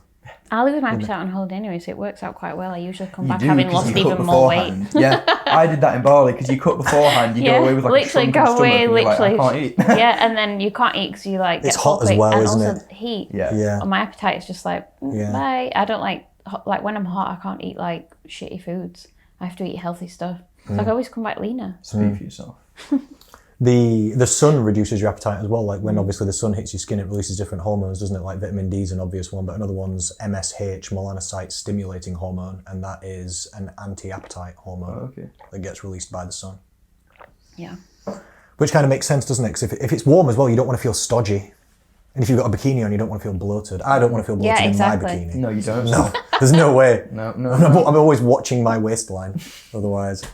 I lose my appetite on holiday anyway, so it works out quite well. I usually come You back do, having 'cause lost you cook even more weight. beforehand. Yeah, I did that in Bali because you cook beforehand. You go away with like literally a go shrunken away, stomach and literally. you're like, I can't eat. Yeah, and then you can't eat because you like get It's hot as quick, well, and isn't also it? heat. Yeah. My appetite is just like Yeah. bye. I don't like when I'm hot. I can't eat like shitty foods. I have to eat healthy stuff. So I always come back leaner. Speak for yourself. The sun reduces your appetite as well. Like when obviously the sun hits your skin, it releases different hormones, doesn't it? Like vitamin D is an obvious one, but another one's MSH, melanocyte stimulating hormone, and that is an anti-appetite hormone that gets released by the sun. Yeah. Which kind of makes sense, doesn't it? Because if it's warm as well, you don't want to feel stodgy. And if you've got a bikini on, you don't want to feel bloated. I don't want to feel bloated in my bikini. No, you don't. No, there's no way. No. I'm always watching my waistline, otherwise.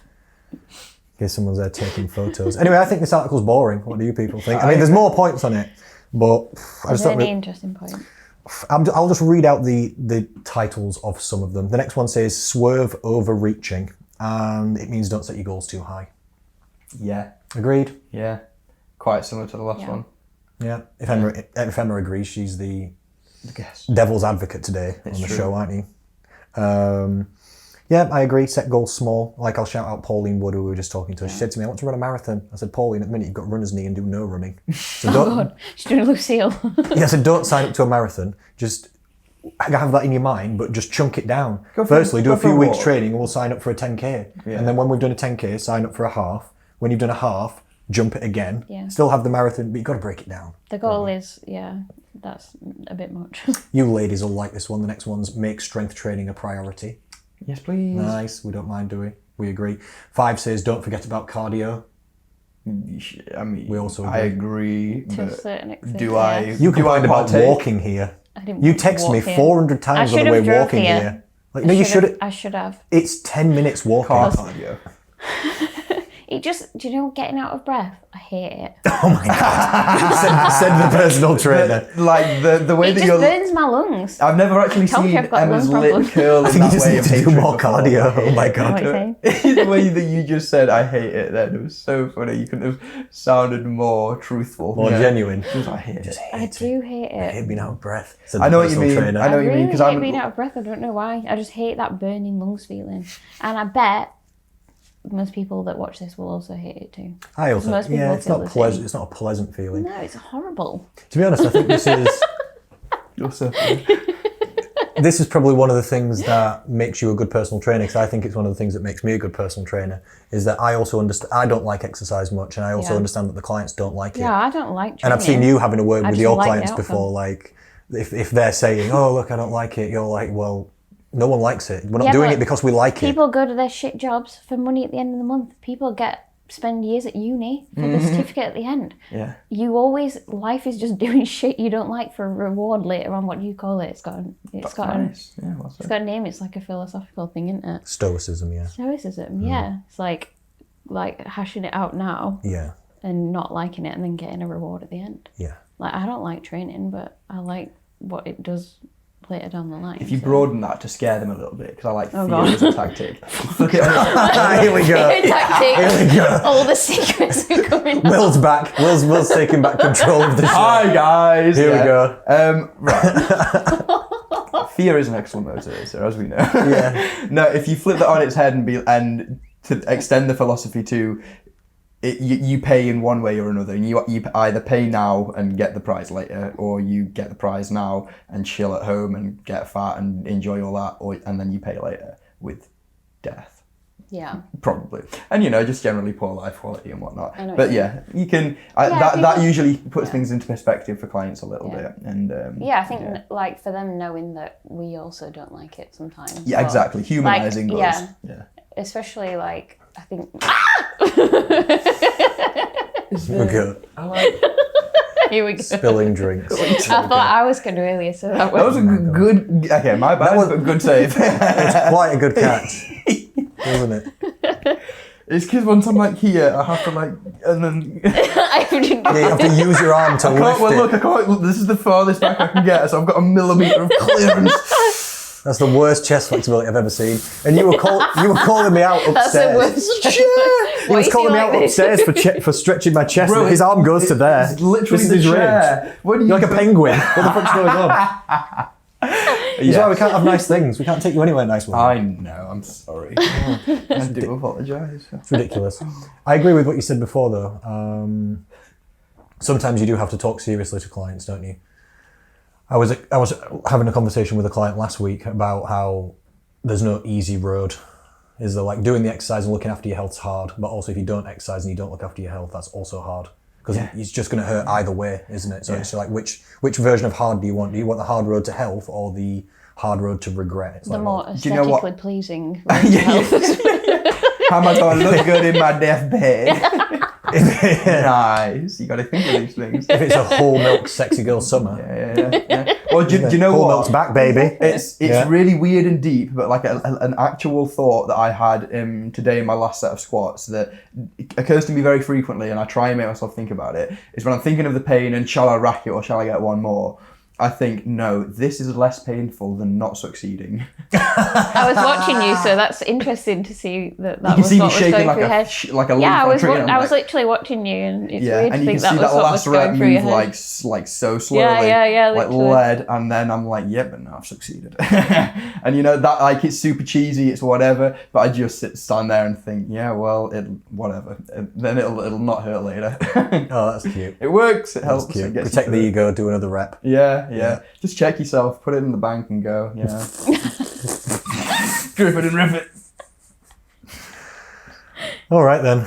In case someone's there taking photos. Anyway, I think this article's boring. What do you people think? I mean, there's more points on it, but I just don't. Any interesting point? I'll just read out the titles of some of them. The next one says "swerve overreaching," and it means don't set your goals too high. Yeah. Agreed. Yeah. Quite similar to the last one. Yeah. If Emma agrees, she's the guess. devil's advocate today on the show, aren't you? Yeah, I agree. Set goals small. Like I'll shout out Pauline Wood, who we were just talking to. She said to me, "I want to run a marathon." I said, "Pauline, at the minute you've got runner's knee and do no running." So God, she's doing Lucille. Yeah, so don't sign up to a marathon. Just have that in your mind, but just chunk it down. Firstly, do a few weeks training and we'll sign up for a 10K. Yeah. And then when we've done a 10K, sign up for a half. When you've done a half, jump it again. Yeah. Still have the marathon, but you've got to break it down. The goal is, that's a bit much. You ladies will like this one. The next one's make strength training a priority. Yes, please. Nice. We don't mind, do we? We agree. 5 says don't forget about cardio. I mean, we also agree. To a certain extent. Do I? You complained about walking here. You text me 400 times on the way walking here. Like, no, you should. I should have. It's 10 minutes walking. Cardio. It just, do you know, getting out of breath? I hate it. Oh my God. Send the personal trainer. Like the way it that just you're. burns my lungs. I've never actually seen Emma's lip curl in I think you that just way. need to do more cardio. Oh my God. What are you saying? The way that you just said, I hate it then. It was so funny. You couldn't have sounded more truthful. More genuine. I hate it. I do hate it. I hate being out of breath. I know what you mean. Trainer. I know what you mean. Because I hate being out of breath. I don't know why. I just hate that burning lungs feeling. And I bet most people that watch this will also hate it too. I also, most people yeah, it's feel not the pleasant. same. It's not a pleasant feeling. No, it's horrible. To be honest, I think this is You're so funny. this is probably one of the things that makes you a good personal trainer. Because I think it's one of the things that makes me a good personal trainer is that I also understand. I don't like exercise much, and I also understand that the clients don't like it. Yeah, I don't like training. And I've seen you having a word with your like clients before, like if they're saying, "Oh, look, I don't like it," you're like, "Well, no one likes it. We're not doing it because we like it." People go to their shit jobs for money at the end of the month. People spend years at uni for the certificate at the end. Yeah. Life is just doing shit you don't like for a reward later on. What do you call it? It's got a name. It's like a philosophical thing, isn't it? Stoicism, yeah. Stoicism, yeah. It's like hashing it out now. Yeah. And not liking it and then getting a reward at the end. Yeah. Like, I don't like training, but I like what it does later down the line. If you broaden that to scare them a little bit, because I like fear God. as a tactic. Look at Here we go. Tactic. Here we go. All the secrets are coming out. Will's back. Will's taking back control of the show. Hi guys. Here we go. Right. Fear is an excellent motivator, as we know. Yeah. No, if you flip that on its head and to extend the philosophy to you pay in one way or another, and you either pay now and get the prize later, or you get the prize now and chill at home and get fat and enjoy all that, and then you pay later with death. Yeah. Probably. And just generally poor life quality and whatnot. But yeah, you can that usually puts things into perspective for clients a little bit. And I think like for them knowing that we also don't like it sometimes. Yeah, exactly. Humanizing us. Yeah. Especially like I think We're good. Here we go. Spilling drinks. I thought I was going to earlier, so that was a good. Okay, my bad. But good save. It's quite a good catch, isn't it? It's because once I'm like here, I have to and then you have to use your arm to lift it. Look, I can't. Look, this is the farthest back I can get, so I've got a millimetre of clearance. That's the worst chest flexibility I've ever seen. And you were calling me out upstairs. That's the worst chest. He was calling me out upstairs for stretching my chest. Bro, his arm goes to there. It's literally this is his chair. range. You're like a penguin. What the fuck's going on? It's why we can't have nice things. We can't take you anywhere nice. I know, I'm sorry. I do apologise. It's ridiculous. I agree with what you said before, though. Sometimes you do have to talk seriously to clients, don't you? I was having a conversation with a client last week about how there's no easy road. Is that like doing the exercise and looking after your health's hard, but also if you don't exercise and you don't look after your health, that's also hard. Because it's just going to hurt either way, isn't it? So it's like, which version of hard do you want? Do you want the hard road to health or the hard road to regret? It's The like, more well, you know what? aesthetically pleasing road to health. How am I going to look good in my deathbed? Nice. You got to think of these things. if it's a whole milk sexy girl summer, Yeah. Well, do you know whole what? milk's back, baby. It's really weird and deep, but like an actual thought that I had today in my last set of squats that occurs to me very frequently, and I try and make myself think about it, is when I'm thinking of the pain and shall I rack it or shall I get one more? I think, no, this is less painful than not succeeding. I was watching you, so that's interesting to see that You can was see me what was shaking going like through your head. like a leaf Yeah, on a tree. I was literally watching you, and it's weird to and you can think that see was that what was last rep going through your move head. like so slowly, like literally. lead, and then I'm like, yeah, but no, I've succeeded. And you know that like it's super cheesy, it's whatever, but I just stand there and think, yeah, well, whatever. Then it'll not hurt later. Oh, that's cute. It works. It helps. That's cute. It gets Protect you the through. ego, do another rep. Yeah. Just check yourself, put it in the bank, and go. Yeah. Drip it and rip it. All right then.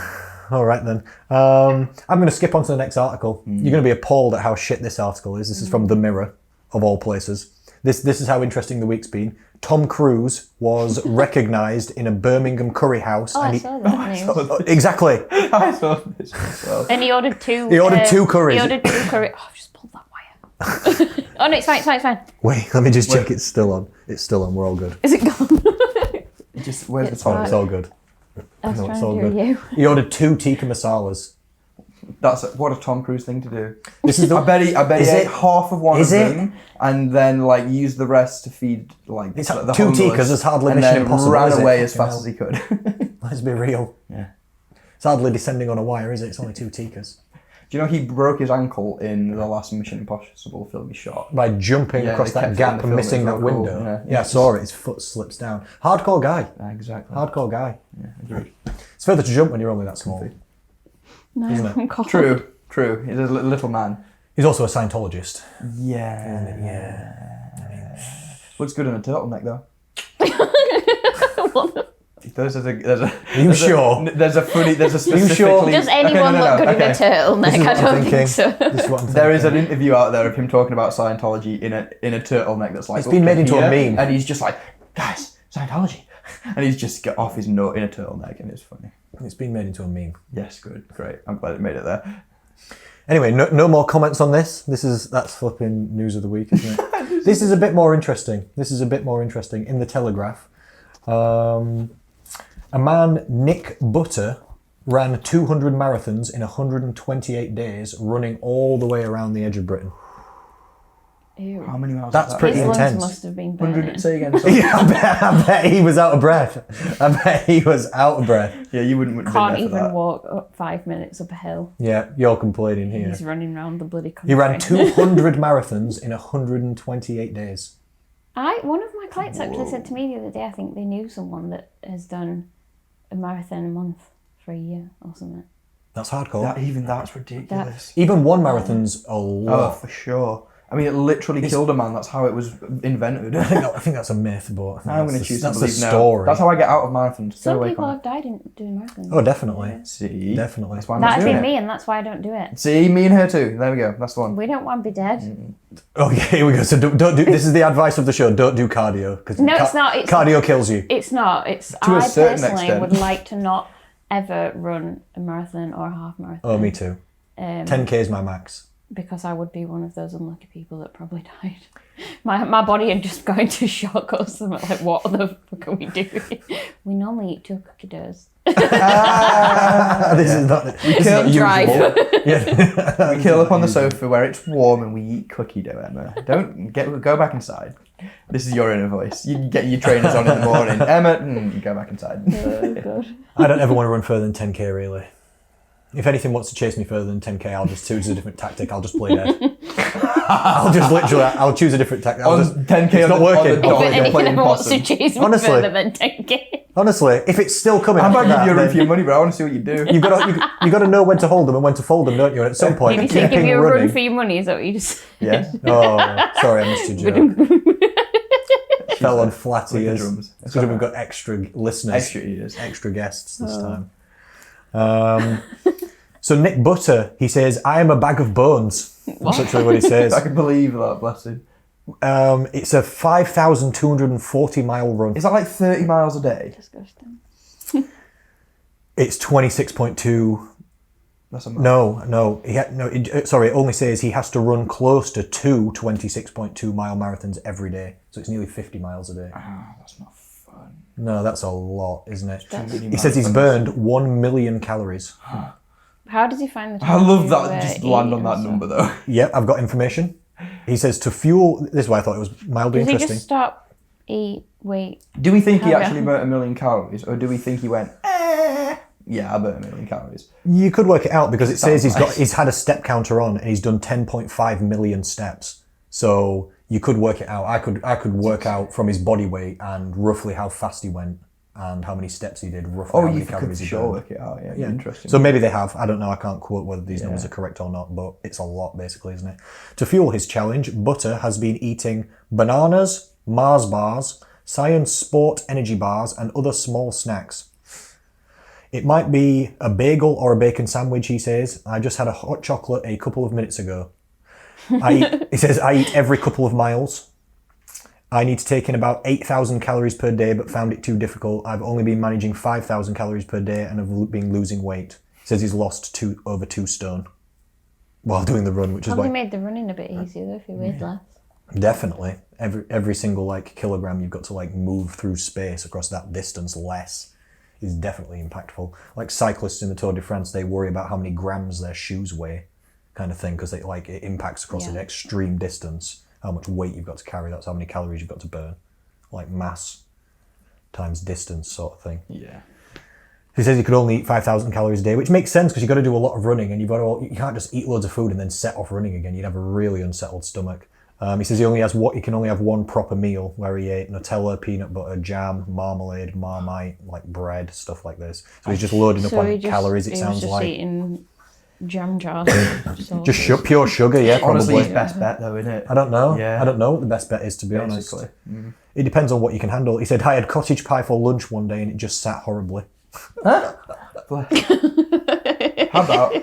I'm going to skip on to the next article. You're going to be appalled at how shit this article is. This is from The Mirror, of all places. This is how interesting the week's been. Tom Cruise was recognised in a Birmingham curry house. Oh, and I saw that news. Exactly. I saw this as well. And he ordered two. He ordered two curries. He ordered two curries. Oh, I've just pulled that wire. Oh no, it's fine. Wait, let me just check. It's still on. It's still on. We're all good. Is it gone? Just where's the It's top? fine. It's all good. I was No, it's trying all to hear good. you. He ordered 2 tikka masalas. That's what a Tom Cruise thing to do. This is the. I bet he Is ate it- half of one is of it? them and then like used the rest to feed like It's the 2 homeless, tikkas is hardly and Mission then Impossible, ran is it? away as Fucking fast as he could. Let's be real. Yeah. It's hardly descending on a wire, is it? It's only 2 tikkas. Do you know he broke his ankle in the last Mission Impossible film he shot? By jumping Yeah, across they that kept it in gap the and film, missing it's that real cool, window. yeah. I saw it. His foot slips down. Hardcore guy. Exactly. Hardcore guy. Yeah, agreed. It's further to jump when you're only that small. No, Isn't it? I'm cold. True. He's a little man. He's also a Scientologist. Yeah. Looks good in a turtleneck though. There's a Are you sure? There's a specifically. sure? Does anyone look good in a turtleneck? This is I what I'm don't thinking. think so. This is what I'm There is thinking. an interview out there of him talking about Scientology in a turtleneck that's like It's been made into a meme. and he's just like, guys, Scientology, and he's just got off his nut in a turtleneck, and it's funny. It's been made into a meme. Yes, good, great. I'm glad it made it there. Anyway, no more comments on this. That's flipping news of the week, isn't it? This is a bit more interesting. In the Telegraph. A man, Nick Butter, ran 200 marathons in 128 days, running all the way around the edge of Britain. Ew. How many miles? That's is that? pretty His lungs intense. must have been burning. 100. Say again. Sorry. Yeah, I bet he was out of breath. Yeah, you wouldn't have been Can't there for even that. walk up 5 minutes up a hill. Yeah, you're complaining here. He's running around the bloody country. He ran 200 marathons in 128 days. One of my clients actually said to me the other day, I think they knew someone that has done a marathon a month for a year or something. That's hardcore. That's ridiculous. Even one marathon's a Oh, lot. for sure. I mean, it literally killed a man. That's how it was invented. I think that's a myth, but I think I'm going to that's choose the, to that's the believe no. story. That's how I get out of marathons. Stay Some away people from have died in doing marathons. Oh, definitely. it. See? Definitely. That's why I'm not That'd doing be it. me, and that's why I don't do it. See, me and her too. There we go. That's the one. We don't want to be dead. Oh, yeah, here we go. So don't do. This is the advice of the show. Don't do cardio because No, it's not. It's cardio kills you. It's not. It's To a I certain personally extent. would like to not ever run a marathon or a half marathon. Oh, me too. 10k is my max. Because I would be one of those unlucky people that probably died. My body had just gone into shock or something. Like, what the fuck are we doing? We normally eat 2 cookie doughs. This is not. This is not Drive. usual. Yeah. We curl up on the sofa where it's warm and we eat cookie dough, Emma. Don't go back inside. This is your inner voice. You get your trainers on in the morning. Emma, you go back inside. Oh, God. I don't ever want to run further than 10k really. If anything wants to chase me further than 10k, I'll just choose a different tactic. I'll just play dead. I'll just literally, I'll choose a different tactic. On 10k it's not working. If anyone wants to chase me Honestly. further than 10k. Honestly, if it's still coming, I might after give you a that, run for your money, but I want to see what you do. you got to know when to hold them and when to fold them, don't you? And at some point, Maybe to give keeping you a running. run for your money, is that what you just... Yeah. Oh, sorry, I missed your joke. Fell on flat With the ears. drums. It's because we've got extra listeners, Extra ears. extra guests this time. So Nick Butter, he says, "I am a bag of bones." That's actually what he says. I can believe that, bless him. It's a 5,240 mile run. Is that like 30 miles a day? Disgusting. It's 26.2. That's a No. Sorry, it only says he has to run close to 26.2 mile marathons every day. So it's nearly 50 miles a day. That's not fun. No, that's a lot, isn't it? Many He says he's marathons. burned 1 million calories. How does he find the time I love to, that. Just eat land on and that stuff? number though. Yep, I've got information. He says to fuel. This is why I thought it was mildly Does he interesting. just stop, eat, wait? Do we think he Carry actually on. burnt 1 million calories, or do we think he went, yeah, I burnt 1 million calories? You could work it out because it says Sounds he's had a step counter on and he's done 10.5 million steps. So you could work it out. I could work out from his body weight and roughly how fast he went and how many steps he did, roughly how Oh, many you could calories he sure burned. work it out. Yeah, interesting. So maybe they have. I don't know. I can't quote whether these numbers Yeah. are correct or not, but it's a lot basically, isn't it? To fuel his challenge, Butter has been eating bananas, Mars bars, Science Sport energy bars, and other small snacks. It might be a bagel or a bacon sandwich, he says. I just had a hot chocolate a couple of minutes ago. He says, I eat every couple of miles. I need to take in about 8,000 calories per day, but found it too difficult. I've only been managing 5,000 calories per day and have been losing weight. He says he's lost over 2 stone while doing the run, which is Probably why made the running a bit easier though if he weighed less. definitely every single like kilogram you've got to like move through space across that distance less is definitely impactful. Like cyclists in the Tour de France, they worry about how many grams their shoes weigh, kind of thing, because it impacts across an extreme distance. How much weight you've got to carry, that's how many calories you've got to burn. Like mass times distance sort of thing. Yeah. He says he could only eat 5,000 calories a day, which makes sense because you've got to do a lot of running and you can't just eat loads of food and then set off running again. You'd have a really unsettled stomach. He says he can only have one proper meal where he ate Nutella, peanut butter, jam, marmalade, Marmite, like bread, stuff like this. So he's just loading up on calories, it sounds like. Eating jam jars. Just pure sugar, yeah, probably. Honestly, his best bet though, isn't it? I don't know. Yeah. I don't know what the best bet is, to be honest. Basically. It depends on what you can handle. He said, I had cottage pie for lunch one day and it just sat horribly. How about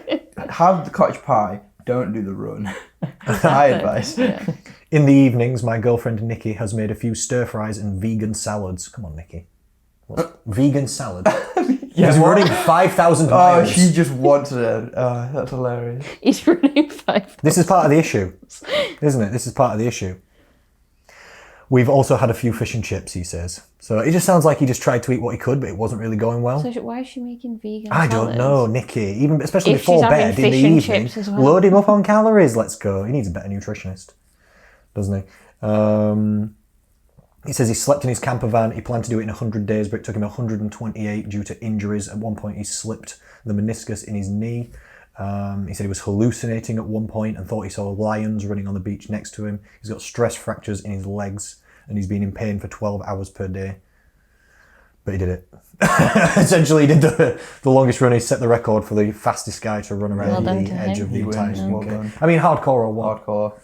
have the cottage pie, don't do the run. My advice. In the evenings, my girlfriend Nikki has made a few stir fries and vegan salads. Come on, Nikki. What's vegan salad? He's running 5,000 miles. Oh, she just wanted it. That's hilarious. He's running 5. This is part of the issue, isn't it? This is part of the issue. We've also had a few fish and chips, he says. So it just sounds like he just tried to eat what he could, but it wasn't really going well. So why is she making vegan I don't salads? know, Nikki. Especially If before she's having bed in the fish and evening, chips as well. load him up on calories. Let's go. He needs a better nutritionist, doesn't he? He says he slept in his camper van. He planned to do it in 100 days, but it took him 128 due to injuries. At one point, he slipped the meniscus in his knee. He said he was hallucinating at one point and thought he saw lions running on the beach next to him. He's got stress fractures in his legs and he's been in pain for 12 hours per day. But he did it. Essentially, he did the longest run. He set the record for the fastest guy to run around done the to edge him. of the He entire wins. Well UK. done. I mean, hardcore or what? Hardcore.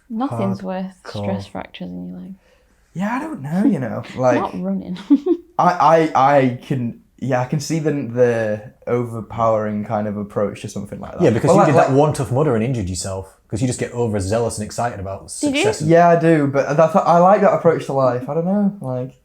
Nothing's worth Hardcore. stress fractures in your leg. Yeah, I don't know, you know. Like Not running. I can see the overpowering kind of approach to something like that. Yeah, because Well, you like- did that like- one tough mudder and injured yourself. Because you just get overzealous and excited about Did you? success. Yeah, I do, but I like that approach to life. I don't know, like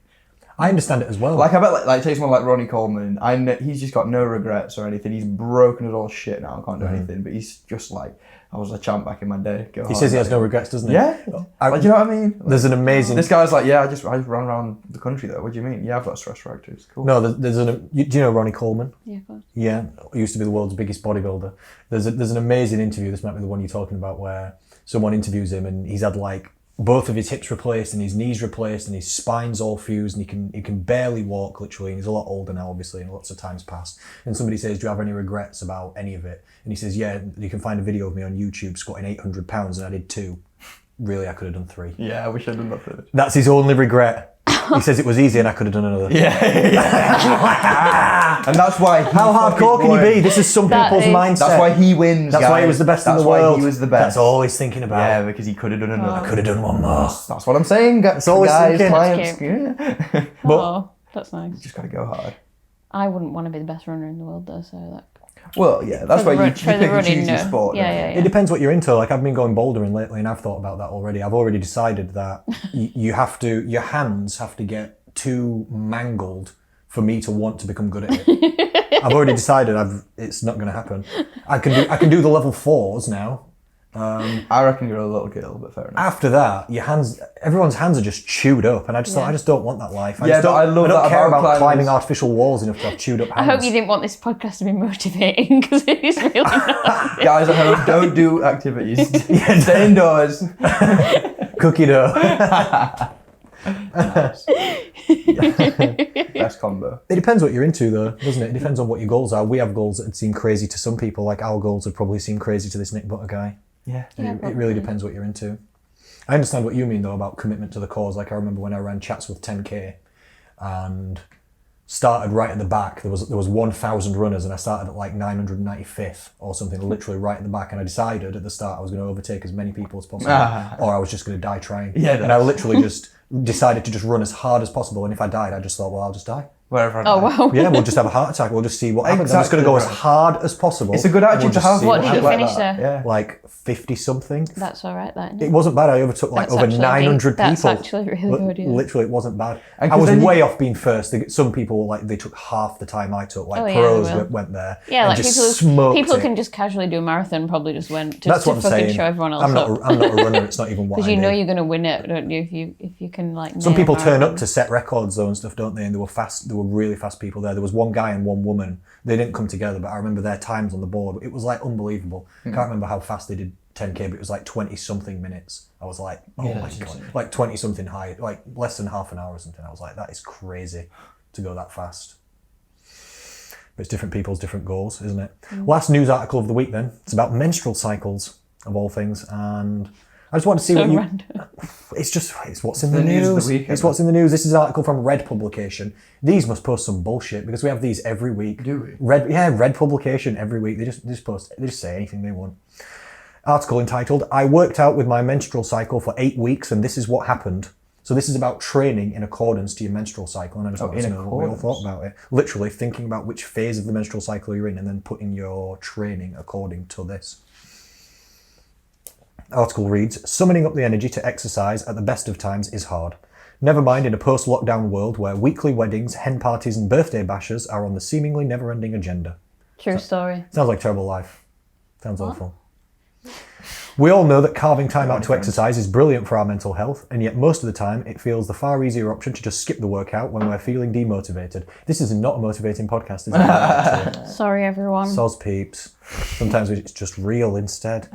I understand it as well. I bet like take someone like Ronnie Coleman. I know he's just got no regrets or anything. He's broken it all shit now. Can't do anything. But he's just like, I was a champ back in my day. Go he hard, says he has mate. no regrets, doesn't he? Yeah, like, do you know what I mean? There's an amazing... This guy's like, yeah, I just ran around the country though. What do you mean? Yeah, I've got stress fractures. Cool. No, do you know Ronnie Coleman? Yeah, of course. Yeah, he used to be the world's biggest bodybuilder. There's an amazing interview, this might be the one you're talking about, where someone interviews him and he's had like both of his hips replaced and his knees replaced and his spine's all fused and he can barely walk literally, and he's a lot older now obviously and lots of time's passed. And somebody says, do you have any regrets about any of it? And he says, yeah, you can find a video of me on YouTube squatting 800 pounds and I did 2. really, I could have done 3. Yeah, I wish I'd done that third. That's his only regret. He says it was easy and I could have done another. Yeah. And that's why. How hardcore can you be? This is some people's mindset. That's why he wins. That's why he was the best in the world. That's why he was the best. That's all he's thinking about. Yeah, because he could have done another. I could have done one more. That's what I'm saying. That's always guys, thinking. clients. That's Yeah. Oh, that's nice. You just got to go hard. I wouldn't want to be the best runner in the world though, so that. Well, yeah, that's For why the you run- pick for the and running, choose your no. sport. Yeah, don't yeah, you? yeah. It depends what you're into. Like I've been going bouldering lately, and I've thought about that already. I've already decided that you have to. Your hands have to get too mangled for me to want to become good at it. I've already decided. It's not going to happen. I can do the level 4s now. I reckon you're a little girl, but fair enough. After that, everyone's hands are just chewed up, and I just thought I just don't want that life. Yeah, but I love I don't that care about about climbing climbers. artificial walls enough to have chewed up I hands. hope you didn't want this podcast to be motivating because it is really not. Guys at home, don't do activities. Stay indoors. Cookie dough. Best combo. It depends what you're into, though, doesn't it? It depends on what your goals are. We have goals that seem crazy to some people. Like our goals would probably seem crazy to this Nick Butter guy. Yeah. It really depends what you're into. I understand what you mean, though, about commitment to the cause. Like I remember when I ran Chatsworth 10K and started right at the back. There was 1,000 runners, and I started at like 995th or something, literally right at the back. And I decided at the start I was going to overtake as many people as possible, or I was just going to die trying. Yeah, and I literally just decided to just run as hard as possible. And if I died, I just thought, well, I'll just die. Wherever I Oh wow. Yeah, we'll just have a heart attack. We'll just see what happens. I'm just going to go as hard as possible. It's a good attitude to have. What did you like finish that. there? Yeah. Like 50 something. That's all right, that. It wasn't bad. I overtook like That's over actually 900 people. That's actually really good, yeah. Literally, it wasn't bad. And I was 'cause then way off being first. Some people like they took half the time I took. Like Oh, yeah, pros they will. went there. Yeah, and like just people smoked it. can just casually do a marathon. Probably just went just That's to what I'm fucking saying. show everyone else I'm up. not a runner. It's not even what Because I you know do. you're going to win it, don't you? If you can like. Some nail people a turn up marathon. to set records though and stuff, don't they? And they were fast. There were really fast people there. There was one guy and one woman. They didn't come together, but I remember their times on the board. It was like unbelievable. Can't remember how fast they did 10K, but it was like 20 something minutes. I was like, oh my god, like 20 something high, like less than half an hour or something. I was like, that is crazy to go that fast. But it's different people's different goals, isn't it? Last news article of the week then. It's about menstrual cycles of all things, and I just want to see So what you. random. It's what's in the the news news. of the week, It's what's in the news. This is an article from Red Publication. These must post some bullshit because we have these every week. Do we? Red Publication every week. They just say anything they want. Article entitled, I worked out with my menstrual cycle for 8 weeks and this is what happened. So this is about training in accordance to your menstrual cycle, and I just want to know what we all thought about it. Literally thinking about which phase of the menstrual cycle you're in and then putting your training according to this. Article reads, summoning up the energy to exercise at the best of times is hard. Never mind in a post-lockdown world where weekly weddings, hen parties and birthday bashes are on the seemingly never-ending agenda. True story. Sounds like a terrible life. Sounds awful. We all know that carving time out to exercise is brilliant for our mental health, and yet most of the time it feels the far easier option to just skip the workout when we're feeling demotivated. This is not a motivating podcast, is it? Sorry, everyone. Soz peeps. Sometimes it's just real instead.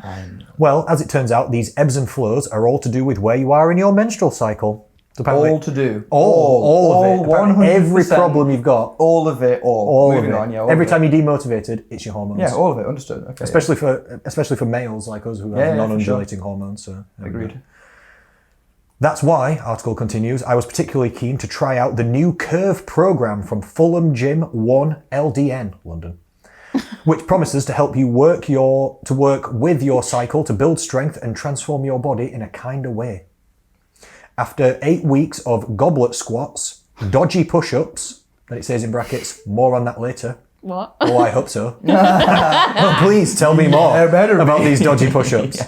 Well, as it turns out, these ebbs and flows are all to do with where you are in your menstrual cycle. So apparently- All to do. All of it. Apparently 100%. every problem you've got. All of it. All Moving of it. on, yeah. all Every of time it. you're demotivated, it's your hormones. Yeah, all of it. Understood. Okay. Especially for males like us who have Yeah, for non-undulating hormones. So Agreed. That's why, article continues, I was particularly keen to try out the new Curve program from Fulham Gym 1 LDN, London, which promises to help you work with your cycle to build strength and transform your body in a kinder way. After 8 weeks of goblet squats, dodgy push-ups, and it says in brackets, more on that later. What? Oh, I hope so. Oh, please tell me more There better about be. these dodgy push-ups.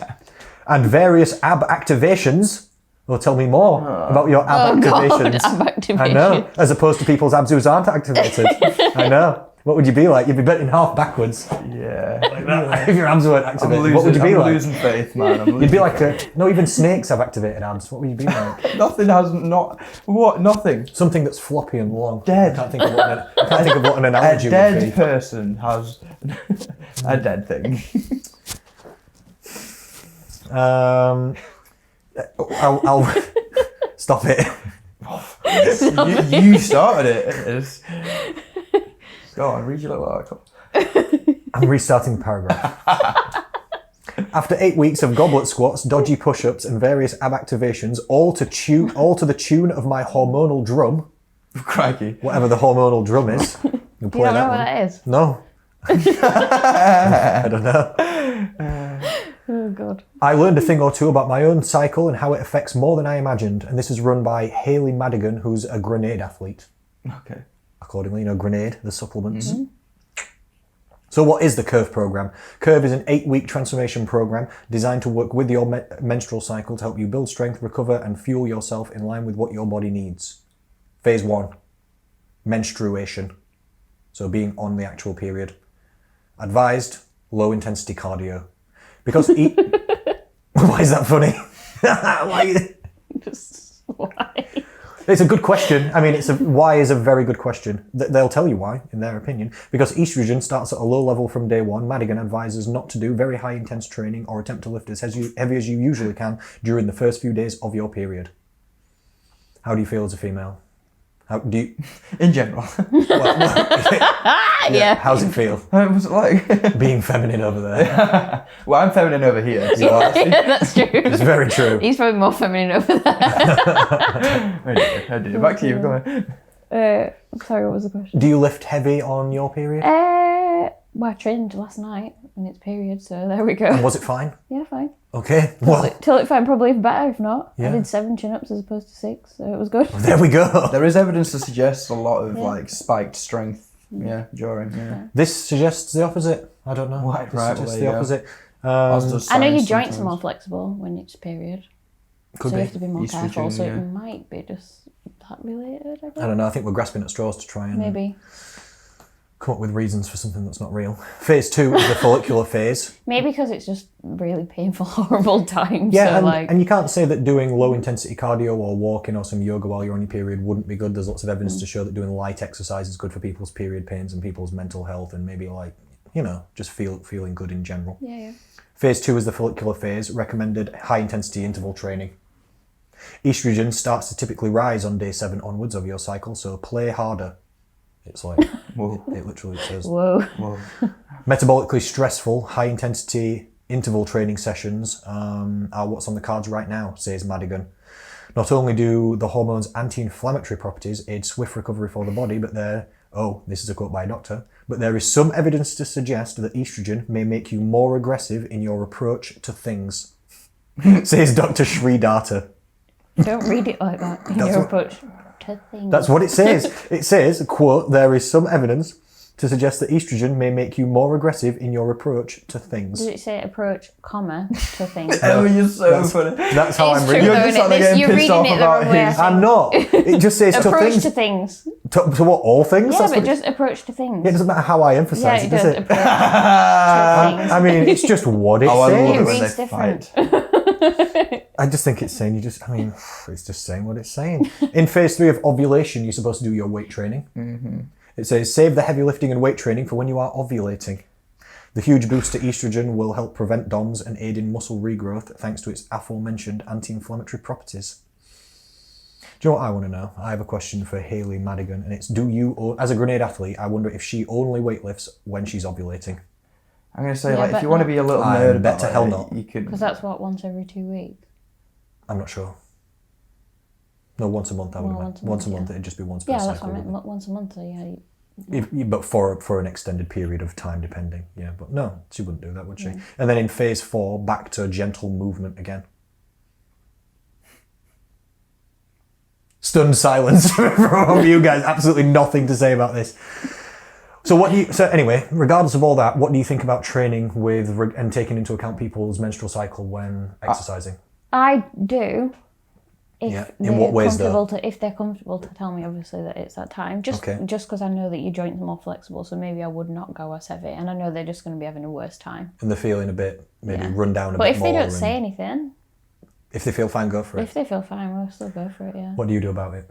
And various ab activations. Well, tell me more about your ab activations. God, ab activation. I know, as opposed to people's abs who aren't activated. I know. What would you be like? You'd be bent in half backwards. Yeah. Like that. If your abs weren't I'm activated, what would you be I'm like? losing faith, man. You'd be like no, even snakes have activated abs. What would you be like? Nothing has not. What? Nothing. Something that's floppy and long. Dead. I can't think of what an A analogy would dead be. person has a dead thing. I'll stop it. you started it. It's... Go on, read your little article. I'm restarting the paragraph. After 8 weeks of goblet squats, dodgy push-ups, and various ab activations, all to the tune of my hormonal drum. Crikey. Whatever the hormonal drum is. You You don't know what that is? No. I don't know. Oh, God. I learned a thing or two about my own cycle and how it affects more than I imagined. And this is run by Hayley Madigan, who's a Grenade athlete. Okay. Accordingly, Grenade, the supplements. Mm-hmm. So what is the Curve program? Curve is an 8-week transformation program designed to work with your menstrual cycle to help you build strength, recover, and fuel yourself in line with what your body needs. Phase 1, menstruation. So being on the actual period. Advised, low intensity cardio. Because why is that funny? Just why? It's a good question. I mean, why is a very good question. They'll tell you why, in their opinion. Because estrogen starts at a low level from day one. Madigan advises not to do very high intense training or attempt to lift as heavy as you usually can during the first few days of your period. How do you feel as a female? How do you... In general. Yeah. How's it feel? What's it like? Being feminine over there. Well, I'm feminine over here. So Yeah, that's true. It's very true. He's probably more feminine over there. I did it. Back to you. Go on. Sorry, what was the question? Do you lift heavy on your period? Well, I trained last night in its period, so there we go. And was it fine? Yeah, fine. Okay. Well, Till it fine, probably better if not. Yeah. I did 7 chin-ups as opposed to 6, so it was good. there we go. There is evidence to suggest a lot of like spiked strength. Yeah, during. Yeah. This suggests the opposite. I don't know. Right, This right, suggests well, the there you go. opposite. I know your Science joints are sometimes. more flexible when it's period. Could so be. you have to be more Estrogen, careful, so yeah. it might be just that related, I guess. I don't know. I think we're grasping at straws to try and Maybe. come up with reasons for something that's not real. Phase 2 is the follicular phase. Maybe because it's just really painful, horrible times. Yeah, so and you can't say that doing low intensity cardio or walking or some yoga while you're on your period wouldn't be good. There's lots of evidence to show that doing light exercise is good for people's period pains and people's mental health and maybe just feeling good in general. Yeah. Phase 2 is the follicular phase, recommended high intensity interval training. Estrogen starts to typically rise on day 7 onwards of your cycle, so play harder. It's like, Whoa. it literally says. Whoa. Whoa. Metabolically stressful, high intensity interval training sessions are what's on the cards right now, says Madigan. Not only do the hormone's anti-inflammatory properties aid swift recovery for the body, but this is a quote by a doctor, but there is some evidence to suggest that estrogen may make you more aggressive in your approach to things, says Dr. Sridhar. Don't read it like that in your approach to things. That's what it says. It says, quote, there is some evidence to suggest that estrogen may make you more aggressive in your approach to things. Did it say approach, comma, to things? Oh, you're so funny. That's how It's I'm true reading You're though, just isn't like it? getting You're pissed reading off it the about wrong way. I his- think. I'm not. It just says to Approach things. to things. To what, all things? Yeah, That's but what just approach to things. it doesn't matter how I emphasise Yeah, it, it does does. it? Approach to things. I mean, it's just what it Oh, I says. love it It when reads they different. fight. I just think it's saying it's just saying what it's saying. In phase 3 of ovulation, you're supposed to do your weight training. Mm-hmm. It says, save the heavy lifting and weight training for when you are ovulating. The huge boost to estrogen will help prevent DOMS and aid in muscle regrowth thanks to its aforementioned anti-inflammatory properties. Do you know what I want to know? I have a question for Hayley Madigan, and it's, as a Grenade athlete, I wonder if she only weightlifts when she's ovulating. I'm going to say, Yeah, like, if but you want to be a little I nerd bet about to hell it, not. you could... Because that's what, once every 2 weeks? I'm not sure. No, once a month I would Well, imagine. once a Once a month, month, it'd just be once per Yeah, cycle. that's what I meant. wouldn't Once a month, so yeah. it? But for an extended period of time, depending. Yeah, but no, she wouldn't do that, would she? And then in phase 4, back to gentle movement again. Stunned silence from you guys. Absolutely nothing to say about this. So anyway, regardless of all that, what do you think about training with and taking into account people's menstrual cycle when exercising? I do. If Yeah. In what ways, though? If they're comfortable to tell me, obviously, that it's that time. Just Okay. because I know that your joints are more flexible, so maybe I would not go as heavy. And I know they're just going to be having a worse time. And they're feeling a bit, maybe Yeah. run down a But bit if more. they don't and say anything, if they feel fine, go for it. if they feel fine, we'll still go for it, yeah. What do you do about it?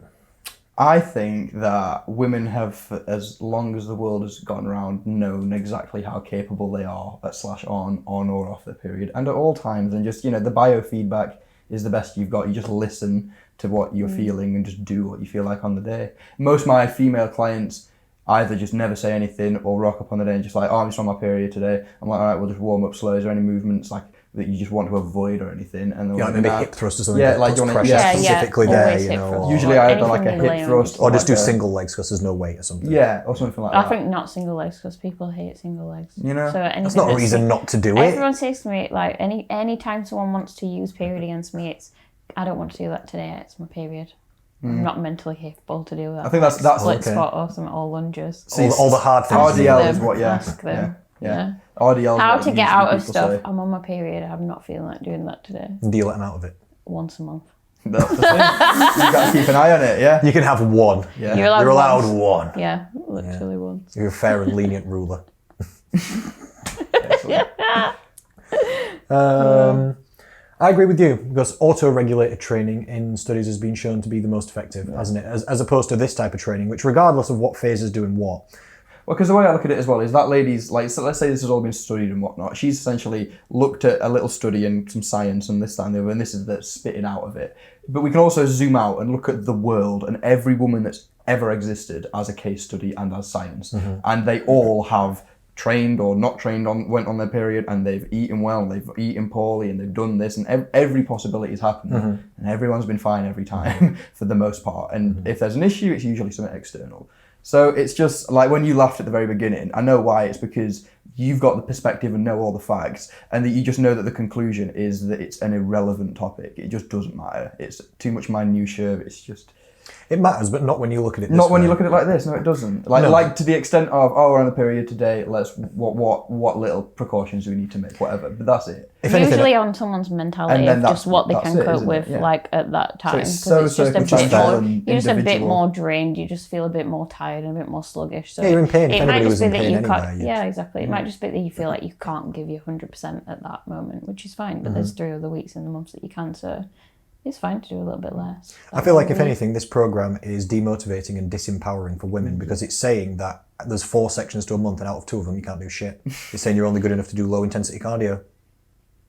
I think that women have, as long as the world has gone around, known exactly how capable they are at / on or off their period, and at all times. And just, the biofeedback is the best you've got. You just listen to what you're feeling and just do what you feel like on the day. Most of my female clients either just never say anything or rock up on the day and just like, oh, I'm just on my period today. I'm like, all right, we'll just warm up slow. Is there any movements? Like, that you just want to avoid or anything. And then Yeah, maybe hip thrust or something. Yeah, that like puts you want pressure to, specifically always there, you hip know. thrust. Or, usually I either anything like a with hip layering. thrust or just do like a- single legs because there's no weight or something. Yeah, or something like I that. think not single legs because people hate single legs. You know? So anything That's not a reason not to do it. Everyone says to me, like, any time someone wants to use period against me, it's, I don't want to do that today, it's my period. I'm not mentally capable to do that. I think that's split okay. spot or something, or lunges. All the hard things. Ask RDL them, is what, yeah. ask them. Yeah. RDL is How what to get usually out of people stuff. say. I'm on my period. I'm not feeling like doing that today. Do you let them out of it? Once a month. That's the thing. You've got to keep an eye on it, yeah? You can have one. Yeah. You're allowed, You're allowed once. one. Yeah, literally once. You're a fair and lenient ruler. Excellent. I agree with you because auto-regulated training in studies has been shown to be the most effective, hasn't it? As opposed to this type of training, which regardless of what phase is doing what. Well, because the way I look at it as well is that lady's, like, so let's say this has all been studied and whatnot. She's essentially looked at a little study and some science and this, that, and the other, and this is the spitting out of it. But we can also zoom out and look at the world and every woman that's ever existed as a case study and as science. And they all have trained or not trained on, went on their period, and they've eaten well, and they've eaten poorly, and they've done this, and every possibility has happened. And everyone's been fine every time for the most part. And if there's an issue, it's usually something external. So it's just like when you laughed at the very beginning, I know why. It's because you've got the perspective and know all the facts, and that you just know that the conclusion is that it's an irrelevant topic. It just doesn't matter. It's too much minutiae. It's just... It matters, but not when you look at it this Not when way. you look at it like this. No, it doesn't. Like to the extent of, oh, we're on the period today. Let's what little precautions do we need to make? Whatever. But that's it. Usually on someone's mentality And then of just what they that's can it, cope isn't it? with, Yeah. like at that time. it's 'Cause so it's just a bit circumstantial more. and You're just a bit individual. more drained. You just feel a bit more tired and a bit more sluggish. So Yeah, you're in pain. If it anybody might was just be in that pain you anyway, can't. you'd- Yeah, exactly. It might just be that you feel like you can't give you 100% at that moment, which is fine. But there's 3 other weeks in the months that you can, so it's fine to do a little bit less. I feel like, if anything, this program is demotivating and disempowering for women because it's saying that there's 4 sections to a month and out of 2 of them you can't do shit. It's saying you're only good enough to do low intensity cardio.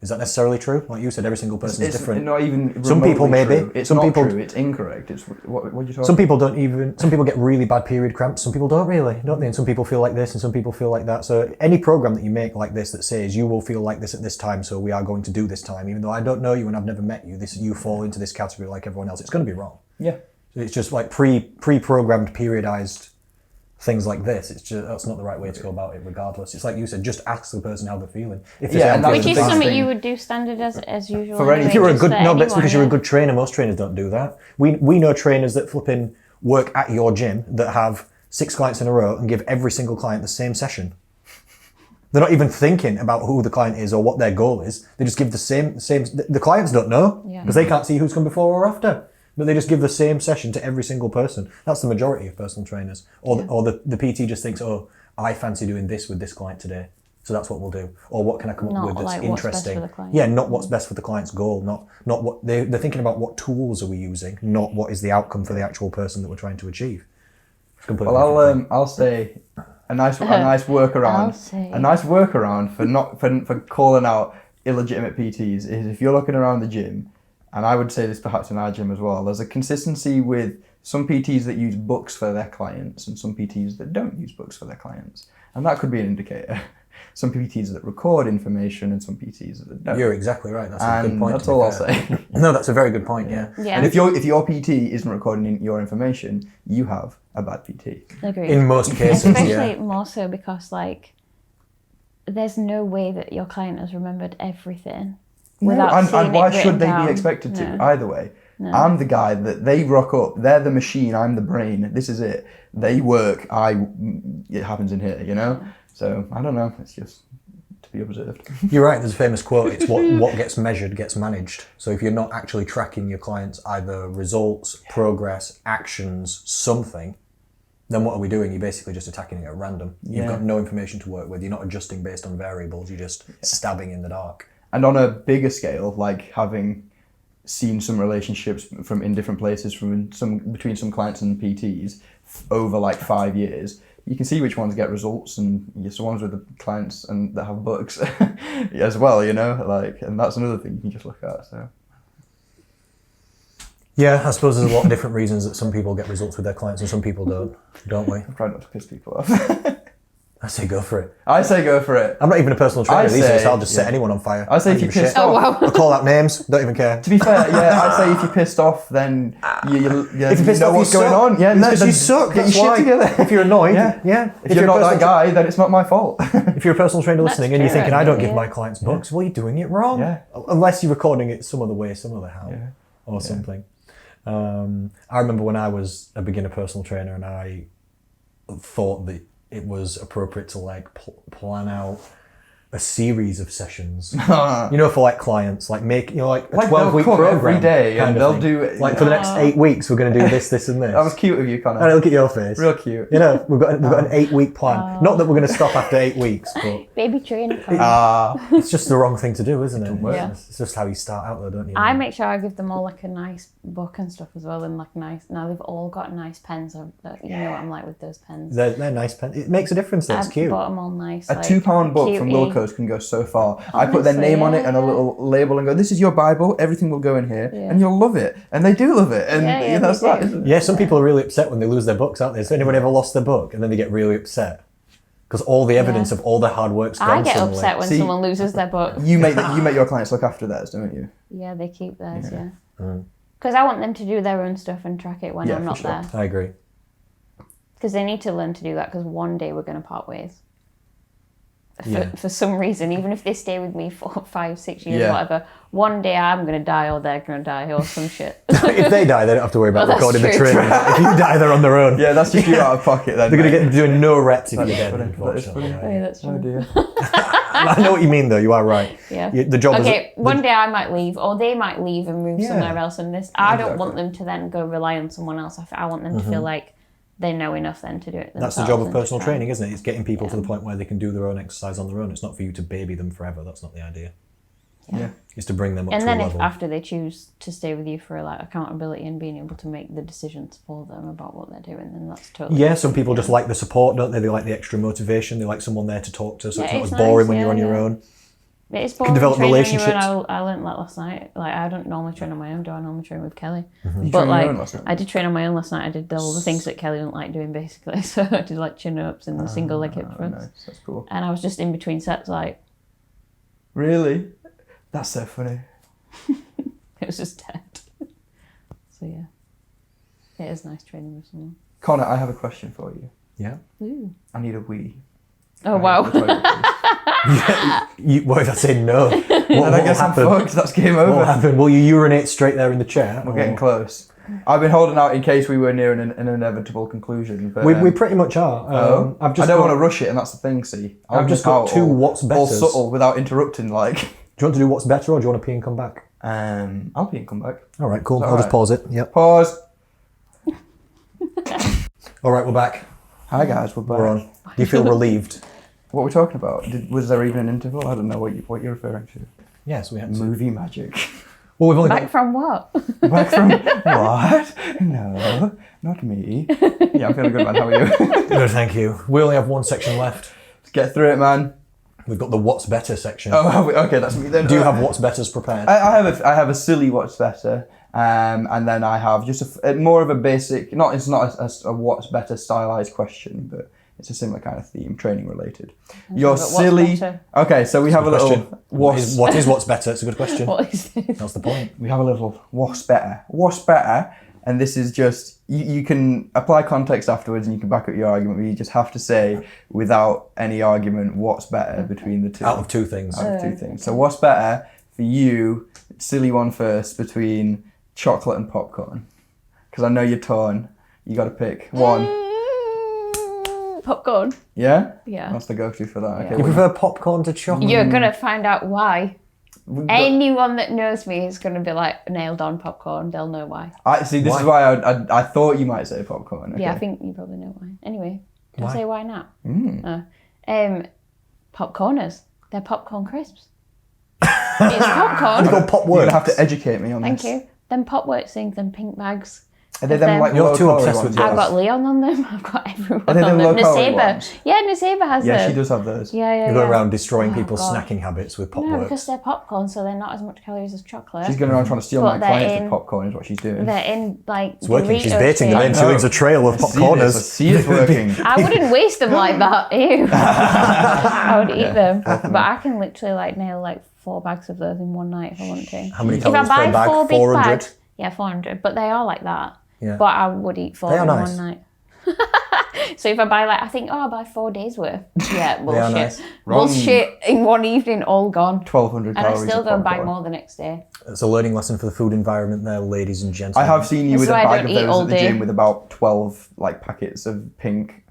Is that necessarily true? Like you said, every single person is different. Not even Some people remotely maybe. true. It's Some not people- true. It's incorrect. It's what are you talking? Some people don't even. Some people get really bad period cramps. Some people don't really, don't they? And some people feel like this, and some people feel like that. So any program that you make like this that says you will feel like this at this time, so we are going to do this time, even though I don't know you and I've never met you, you fall into this category like everyone else. It's going to be wrong. Yeah. So it's just like pre-programmed, periodized things like this. It's just that's not the right way to go about it. Regardless, it's like you said, just ask the person how they're feeling. If they Yeah, say, and "I'm that's Which feeling is the fine," something thing. you would do standard as usual. For any- anyway, If you're a just good for no, that's anyone, because you're a yeah. good trainer. Most trainers don't do that. We know trainers that flipping work at your gym that have 6 clients in a row and give every single client the same session. They're not even thinking about who the client is or what their goal is. They just give the same. The clients don't know because they can't see who's come before or after. But they just give the same session to every single person. That's the majority of personal trainers. Or the PT just thinks, oh, I fancy doing this with this client today, so that's what we'll do. Or what can I come up Not with that's like what's best interesting? for the client. Yeah, not what's best for the client's goal. Not what they're thinking about. What tools are we using? Not what is the outcome for the actual person that we're trying to achieve. It's completely Well, different thing. I'll say a nice workaround. I'll say. A nice workaround for calling out illegitimate PTs is if you're looking around the gym, and I would say this perhaps in our gym as well. There's a consistency with some PTs that use books for their clients and some PTs that don't use books for their clients, and that could be an indicator. Some PTs that record information and some PTs that don't. You're exactly right. That's a good And point. that's to be all I'll fair. say. No, that's a very good point. Yeah. Yeah. And if your PT isn't recording your information, you have a bad PT. Agreed. In most cases, Especially yeah. more so because like there's no way that your client has remembered everything without and seeing why it written should they down. be expected to? No. Either way. I'm the guy that they rock up. They're the machine. I'm the brain. This is it. They work. It happens in here, you know? So, I don't know. It's just to be observed. You're right. There's a famous quote. It's what gets measured gets managed. So if you're not actually tracking your clients' either results, progress, actions, something, then what are we doing? You're basically just attacking it at random. You've Yeah. got no information to work with. You're not adjusting based on variables. You're just stabbing in the dark. And on a bigger scale, like having seen some relationships from in different places between some clients and PTs over like 5 years, you can see which ones get results and the ones with the clients and that have books as well, you know, like, and that's another thing you can just look at. So Yeah, I suppose there's a lot of different reasons that some people get results with their clients and some people don't we? try not to piss people off. I say go for it. I say go for it. I'm not even a personal trainer I these days, say- so I'll just set yeah. anyone on fire. I say if don't you're give a pissed shit. Oh off. wow. I'll call out names, don't even care. To be fair, yeah, I'd say if you're pissed off, then you If you're pissed know off, what's you going suck. on. Yeah, It's no, 'cause then you suck. Get your That's shit why. together. If you're annoyed, Yeah. If you're you're not a that personal- guy, then it's not my fault. If you're a personal trainer listening and you're true, thinking, I don't give yeah. my clients books, well, you're doing it wrong. Yeah. Unless you're recording it some other way, some other how, Yeah. or something. I remember when I was a beginner personal trainer and I thought that it was appropriate to like plan out a series of sessions, you know, for like clients, like make, you know, like a Like 12-week they'll come program every day kind and of they'll thing. do it. Like for the next 8 weeks, we're going to do this, this, and this. That was cute of you, And Connor. look at your face. Real cute. You know, we've got an 8-week plan. Not that we're going to stop after 8 weeks, but Baby trainer. it's just the wrong thing to do, isn't it? Yeah. It's just how you start out, though, don't you? I make sure I give them all like a nice book and stuff as well, and like nice. Now they've all got nice pens. You know what I'm like with those pens. They're nice pens. It makes a difference. Though. It's I cute. bought them all nice. A like, £2 book from cutie. Wilco's can go so far. I put their Honestly, name on it and a yeah. little label and go, "This is your Bible. Everything will go in here, Yeah. and you'll love it." And they do love it, and Yeah, that's they that. do. Isn't it? Yeah, some people are really upset when they lose their books, aren't they? Has anyone ever lost their book and then they get really upset because all the evidence of all their hard work's gone I get suddenly. upset when See- someone loses their book. You make your clients look after theirs, don't you? Yeah, they keep theirs. Yeah. Because I want them to do their own stuff and track it when Yeah, I'm for not sure. there. I agree. Because they need to learn to do that. Because one day we're going to part ways. Yeah. For some reason, even if they stay with me for 5, 6 years, Yeah. whatever, one day I'm going to die or they're going to die or some shit. If they die, they don't have to worry about Well, that's recording the true. training. If you die, they're on their own. Yeah, that's just you out of pocket. Then They're going to mate. get doing no reps if you're dead, funny. That is unfortunately. funny. Yeah, that's Oh true. dear. I know what you mean, though. You are right. Yeah. The job Okay, is... one day I might leave, or they might leave and move Yeah. somewhere else. And this, I don't Exactly. want them to then go rely on someone else. I want them to feel like they know enough then to do it That's themselves. the job of and to personal try. training, isn't it? It's getting people to the point where they can do their own exercise on their own. It's not for you to baby them forever. That's not the idea. Yeah. It's to bring them up And to then a if level. after they choose to stay with you for like accountability and being able to make the decisions for them about what they're doing, then that's totally Yeah, some people just like the support, don't they? They like the extra motivation. They like someone there to talk to, so Yeah, it's not it's as boring nice, when you're on yeah, your yeah. own. It's boring develop training on your relationships. own. I learned that last night. Like I don't normally train on my own. Do I normally train with Kelly? You But trained your like own last night? I did train on my own last night. I did all the things that Kelly didn't like doing basically. So I did like chin ups and the single leg hip Oh, thrusts. nice. That's cool. And I was just in between sets, like Really? That's so funny. it was just dead. So yeah, it is nice training with someone. Connor, I have a question for you. Yeah. Ooh. I need a wee. Oh Can I wow. go to the toilet, please? What if I say no? What And I will guess I'm happen? fucked. That's game What will over. happen? Will you urinate straight there in the chair? We're getting close. I've been holding out in case we were near an inevitable conclusion. But, We pretty much are. I've just I don't got- want to rush it, and that's the thing. See, I've just got two what's all betters. subtle without interrupting. Like, Do you want to do what's better, or do you want to pee and come back? I'll be and come back. All right, cool. that I'll just right? pause it. Yep. Pause. All right, we're back. Hi guys, we're back. We're on. Do you feel relieved? What were we talking about? Was there even an interval? I don't know what you're referring to. Yes, we had to. Movie magic. Well, we've only Back from what? Back from what? No, not me. Yeah, I'm feeling good, man. How are you? No, thank you. We only have one section left. Let's get through it, man. We've got the what's better section. Oh, have we? Okay, that's me then. Do you have what's betters prepared? I have a silly what's better, and then I have just a more of a basic. It's not a what's better stylized question, but it's a similar kind of theme, training related. Your but what's silly. better? Okay, so we have a little Question. What is what's better? It's a good question. What is this? That's the point. We have a little what's better. What's better, and this is just you can apply context afterwards, and you can back up your argument. But you just have to say without any argument what's better between the two. Out of two things. Out of two things. So what's better for you? Silly one first between chocolate and popcorn, because I know you're torn. You got to pick one. Popcorn. Yeah. Yeah. That's the go-to for that. Okay. You well, prefer popcorn to chocolate? You're gonna find out why. we- Anyone that knows me is gonna be like nailed on popcorn. They'll know why. I see. This is why I thought you might say popcorn. Okay. Yeah, I think you probably know why. Anyway, don't Why? say why not. Mm. Popcorners. They're popcorn crisps. It's popcorn. You go pop You're works. gonna have to educate me on Thank this. you. Then Popworks things and pink bags. Are they them like You're low too calorie obsessed with ones? yours. I've got Leon on them. I've got everyone Are they on them them. low-calorie ones? Yeah, Nuseba has Yeah, them. she does have those. Yeah. You go around destroying Oh, people's God. snacking habits with No, because Popworks. they're popcorn, so they're not as much calories as chocolate. She's going around trying to steal But my they're clients with in- popcorn is what she's doing. They're in like It's working. She's Dorito baiting them chips. in. She leaves a trail of I see this, I popcorners. see it's working. I wouldn't waste them like that. Ew. I would eat them. But I can literally like nail like 4 bags of those in one night if I want to. How many If I calories per buy bag? 4 big 400? bags, yeah, 400. But they are like that. Yeah. But I would eat 4 They are in nice. one night. So if I buy like, I think, I'll buy 4 days worth. Yeah, bullshit. nice. Bullshit in one evening, all gone. 1,200 And I calories still of go and buy popcorn. more the next day. It's a learning lesson for the food environment there, ladies and gentlemen. I have seen you This with is a why I bag don't of eat those all at the day. gym with about 12 like packets of pink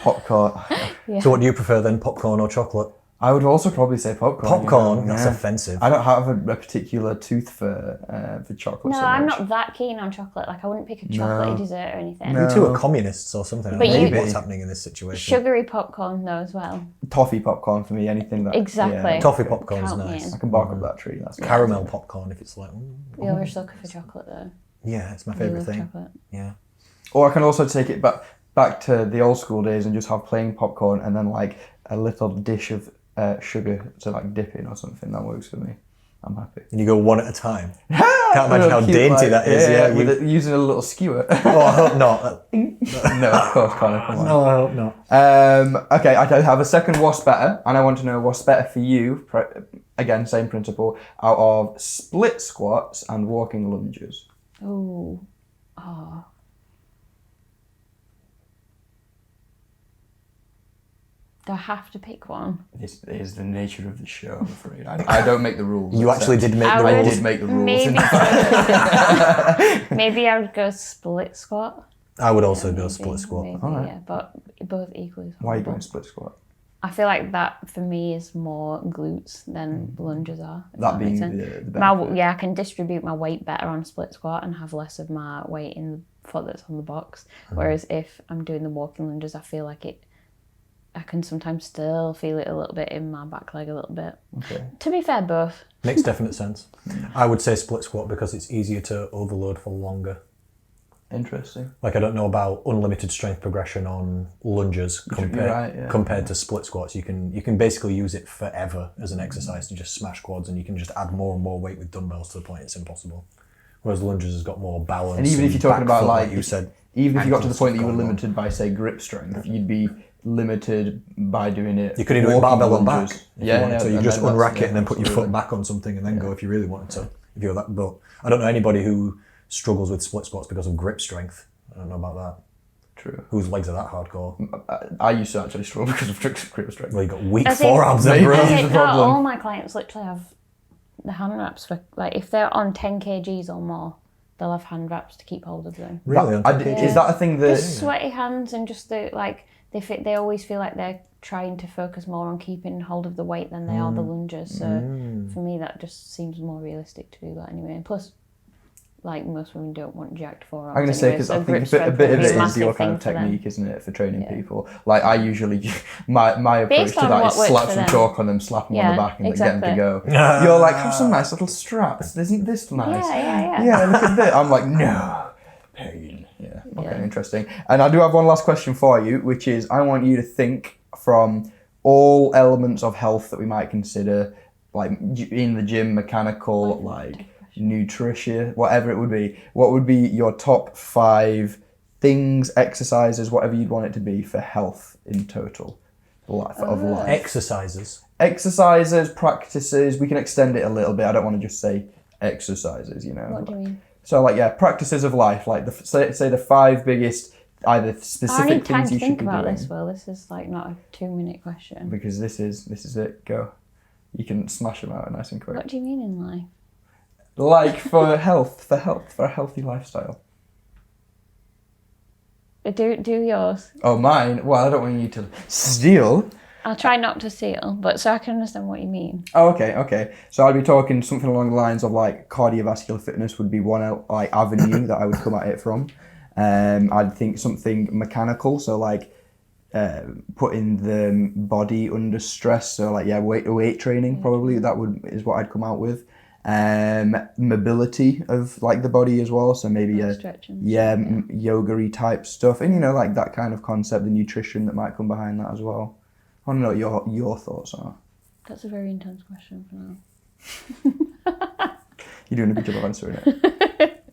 popcorn. So what do you prefer then, popcorn or chocolate? I would also probably say popcorn. Popcorn? you know, That's yeah. offensive. I don't have a particular tooth for chocolate. No, so I'm much. not that keen on chocolate. Like, I wouldn't pick a chocolatey dessert or anything. You two are communists or something. I But don't know you- what's happening in this situation. Sugary popcorn, though, as well. Toffee popcorn for me. Anything that Exactly. Yeah, Toffee popcorn's Count me nice. in. I can bark up that tree. That's Caramel popcorn if it's like, You're a sucker for chocolate, though. yeah, it's my You favourite love thing. chocolate. Yeah. Or I can also take it back to the old school days and just have plain popcorn and then like a little dish of sugar to like dip in or something. That works for me. I'm happy. And you go one at a time. Can't imagine how Cute, dainty like, that is. Yeah, using a little skewer. Oh, I hope not. No, of course, Connor. Come on. No, I hope not. Okay, I have a second what's better, and I want to know what's better for you. Again, same principle. Out of split squats and walking lunges. Ooh. Oh. Do I have to pick one? This is the nature of the show, I'm afraid. I don't make the rules. You actually did make I the would- I rules. did make the rules. Maybe, maybe I would go split squat. I would also go Maybe, split squat. maybe, Alright. yeah, but both equally. Why are you horrible. going split squat? I feel like that for me is more glutes than lunges are. if That makes being sense. the benefit. Yeah, I can distribute my weight better on split squat and have less of my weight in the foot that's on the box. Whereas if I'm doing the walking lunges, I feel like I can sometimes still feel it a little bit in my back leg a little bit. Okay. To be fair, both. Makes definite sense. I would say split squat because it's easier to overload for longer. Interesting. Like, I don't know about unlimited strength progression on lunges compared to split squats. You can basically use it forever as an exercise to just smash quads, and you can just add more and more weight with dumbbells to the point it's impossible. Whereas lunges has got more balance. And even if you're talking back about foot, like you said, even if you got to the ankles point that you were going on. limited by say grip strength, you'd be limited by doing it. You could do it walking barbell and back lunges. if you wanted to. You and just then unrack that's- it and then put your foot absolutely. back on something and then go if you really wanted to. If you're that, but I don't know anybody who struggles with split squats because of grip strength. I don't know about that. True. Whose legs are that hardcore? I used to actually struggle because of grip strength. Well, you got weak As in- forearms then, Maybe. bro. As Is in, the no, problem. all my clients literally have the hand wraps for, like, if they're on 10 kgs or more, they'll have hand wraps to keep hold of them. Really? Is that a thing that? Just sweaty hands and just the, like, they always feel like they're trying to focus more on keeping hold of the weight than they are the lunges. So for me, that just seems more realistic to do that anyway. And plus, like, most women don't want jacked forearms. I'm going to say anyway, because so I think grip a strength bit would of be it a is massive your kind thing of for them. technique, isn't it, for training people? Like I usually, my approach Based to on that what is works slap for some them. chalk on them, slap them on the Yeah, back, and then get them to exactly. go. You're like, have some nice little straps. Isn't this nice? Yeah. Yeah, look at this. I'm like, no, pain. Yeah. Okay, Yeah. interesting. And I do have one last question for you, which is I want you to think from all elements of health that we might consider, like in the gym, mechanical, like nutrition, whatever it would be. What would be your top 5 things, exercises, whatever you'd want it to be for health in total of life? Exercises. Exercises, practices. We can extend it a little bit. I don't want to just say exercises, you know. What do you mean? So like practices of life, like say the 5 biggest either I specific need time things to you should think be about doing. this, Will. This is like not a 2-minute question. Because this is it. Go. You can smash them out nice and quick. What do you mean in life? Like for health, for a healthy lifestyle. Do yours. Oh, mine? Well, I don't want you to steal. I'll try not to steal, but so I can understand what you mean. Oh, okay. So I'd be talking something along the lines of like cardiovascular fitness would be one like avenue that I would come at it from. I'd think something mechanical, so like putting the body under stress. So like weight training probably is what I'd come out with. mobility of like the body as well. So maybe Stretching. yoga-y type stuff, and like that kind of concept, the nutrition that might come behind that as well. I want to know what your thoughts are. That's a very intense question for now. You're doing a good job of answering it.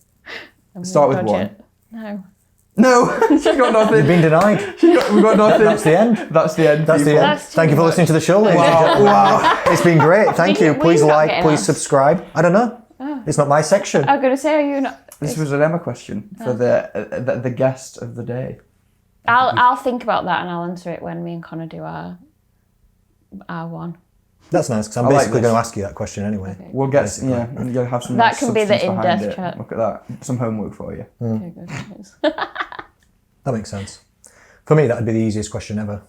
Start with one. No. She's got nothing. You've been denied. We've got nothing. That's the end. That's the end. That's the end. Thank you for listening to the show, ladies and gentlemen. Wow. It's been great. Thank you. We're Please not like, getting please us. subscribe. I don't know. It's not my section. I'm going to say, are you not? This was an Emma question for the guest of the day. I'll think about that and I'll answer it when me and Connor do our one. That's nice, because I'm I like basically this. going to ask you that question anyway. Okay. We'll get you'll have some. That can be the substance behind in-depth it. chat. Look at that. Some homework for you. Okay, good. That makes sense. For me, that would be the easiest question ever.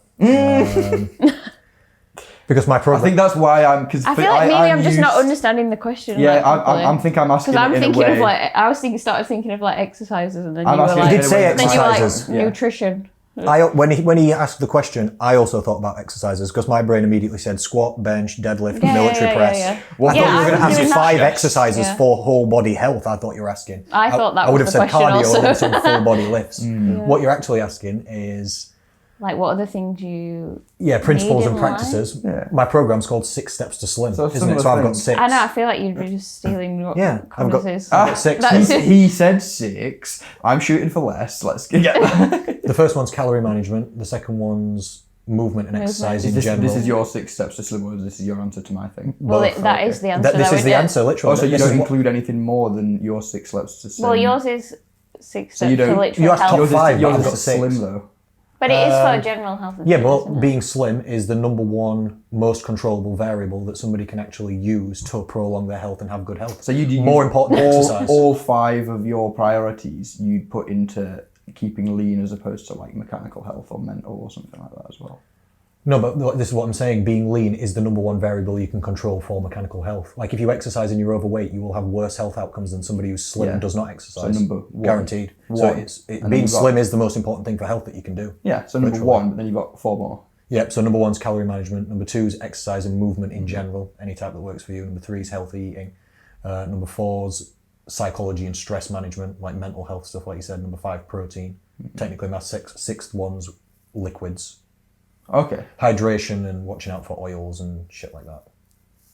Because my I program... think that's why I'm. Because I feel like maybe I'm just not understanding the question. Yeah, like, I'm thinking I'm asking. because I'm it in thinking a way. of like started thinking of like exercises, and then I'm you were asking like, it did say in a way that- then you were like exercises. Yeah. nutrition. when he asked the question, I also thought about exercises, because my brain immediately said squat, bench, deadlift, military press. Yeah. Well, I thought you were going to ask doing that. 5 exercises Yeah. for whole body health. I thought you were asking. I thought that I would was have the said question cardio also. and some full body lifts. Yeah. What you're actually asking is Like, what other things you? principles Need and in practices. Yeah. My program's called 6 Steps to Slim, So isn't it? similar So I've got thing. 6. I know. I feel like you'd be just stealing what Yeah, I've got- Connor's is. I've got 6. That's it. He said 6. I'm shooting for less. Let's get that. The first one's calorie management. The second one's movement and exercise in general. This is your 6 steps to slim, or this is your answer to my thing? Well, Both. that is the answer. This though, is the isn't it? answer, literally. Oh, so you This don't is what- include anything more than your 6 steps to slim? Well, yours is 6 So you steps to don't- literal you asked top health. Yours is, 5, but yours I've is got to 6. slim though. But it is for general health and Yeah, fitness, but isn't it? being slim is the number one most controllable variable that somebody can actually use to prolong their health and have good health. So you More important than exercise. All 5 of your priorities you'd put into keeping lean as opposed to like mechanical health or mental or something like that as well. No, but this is what I'm saying. Being lean is the number one variable you can control for mechanical health. Like if you exercise and you're overweight, you will have worse health outcomes than somebody who's slim and does not exercise. So number 1. Guaranteed. So One. it's And then being you've got- slim is the most important thing for health that you can do. Yeah, so number Literally. 1, but then you've got 4 more. Yep, so number 1's calorie management. Number 2 is exercise and movement in general, any type that works for you. Number 3 is healthy eating. Number 4's psychology and stress management, like mental health stuff, like you said. Number 5, protein. Technically, my sixth one's liquids. Okay. Hydration and watching out for oils and shit like that.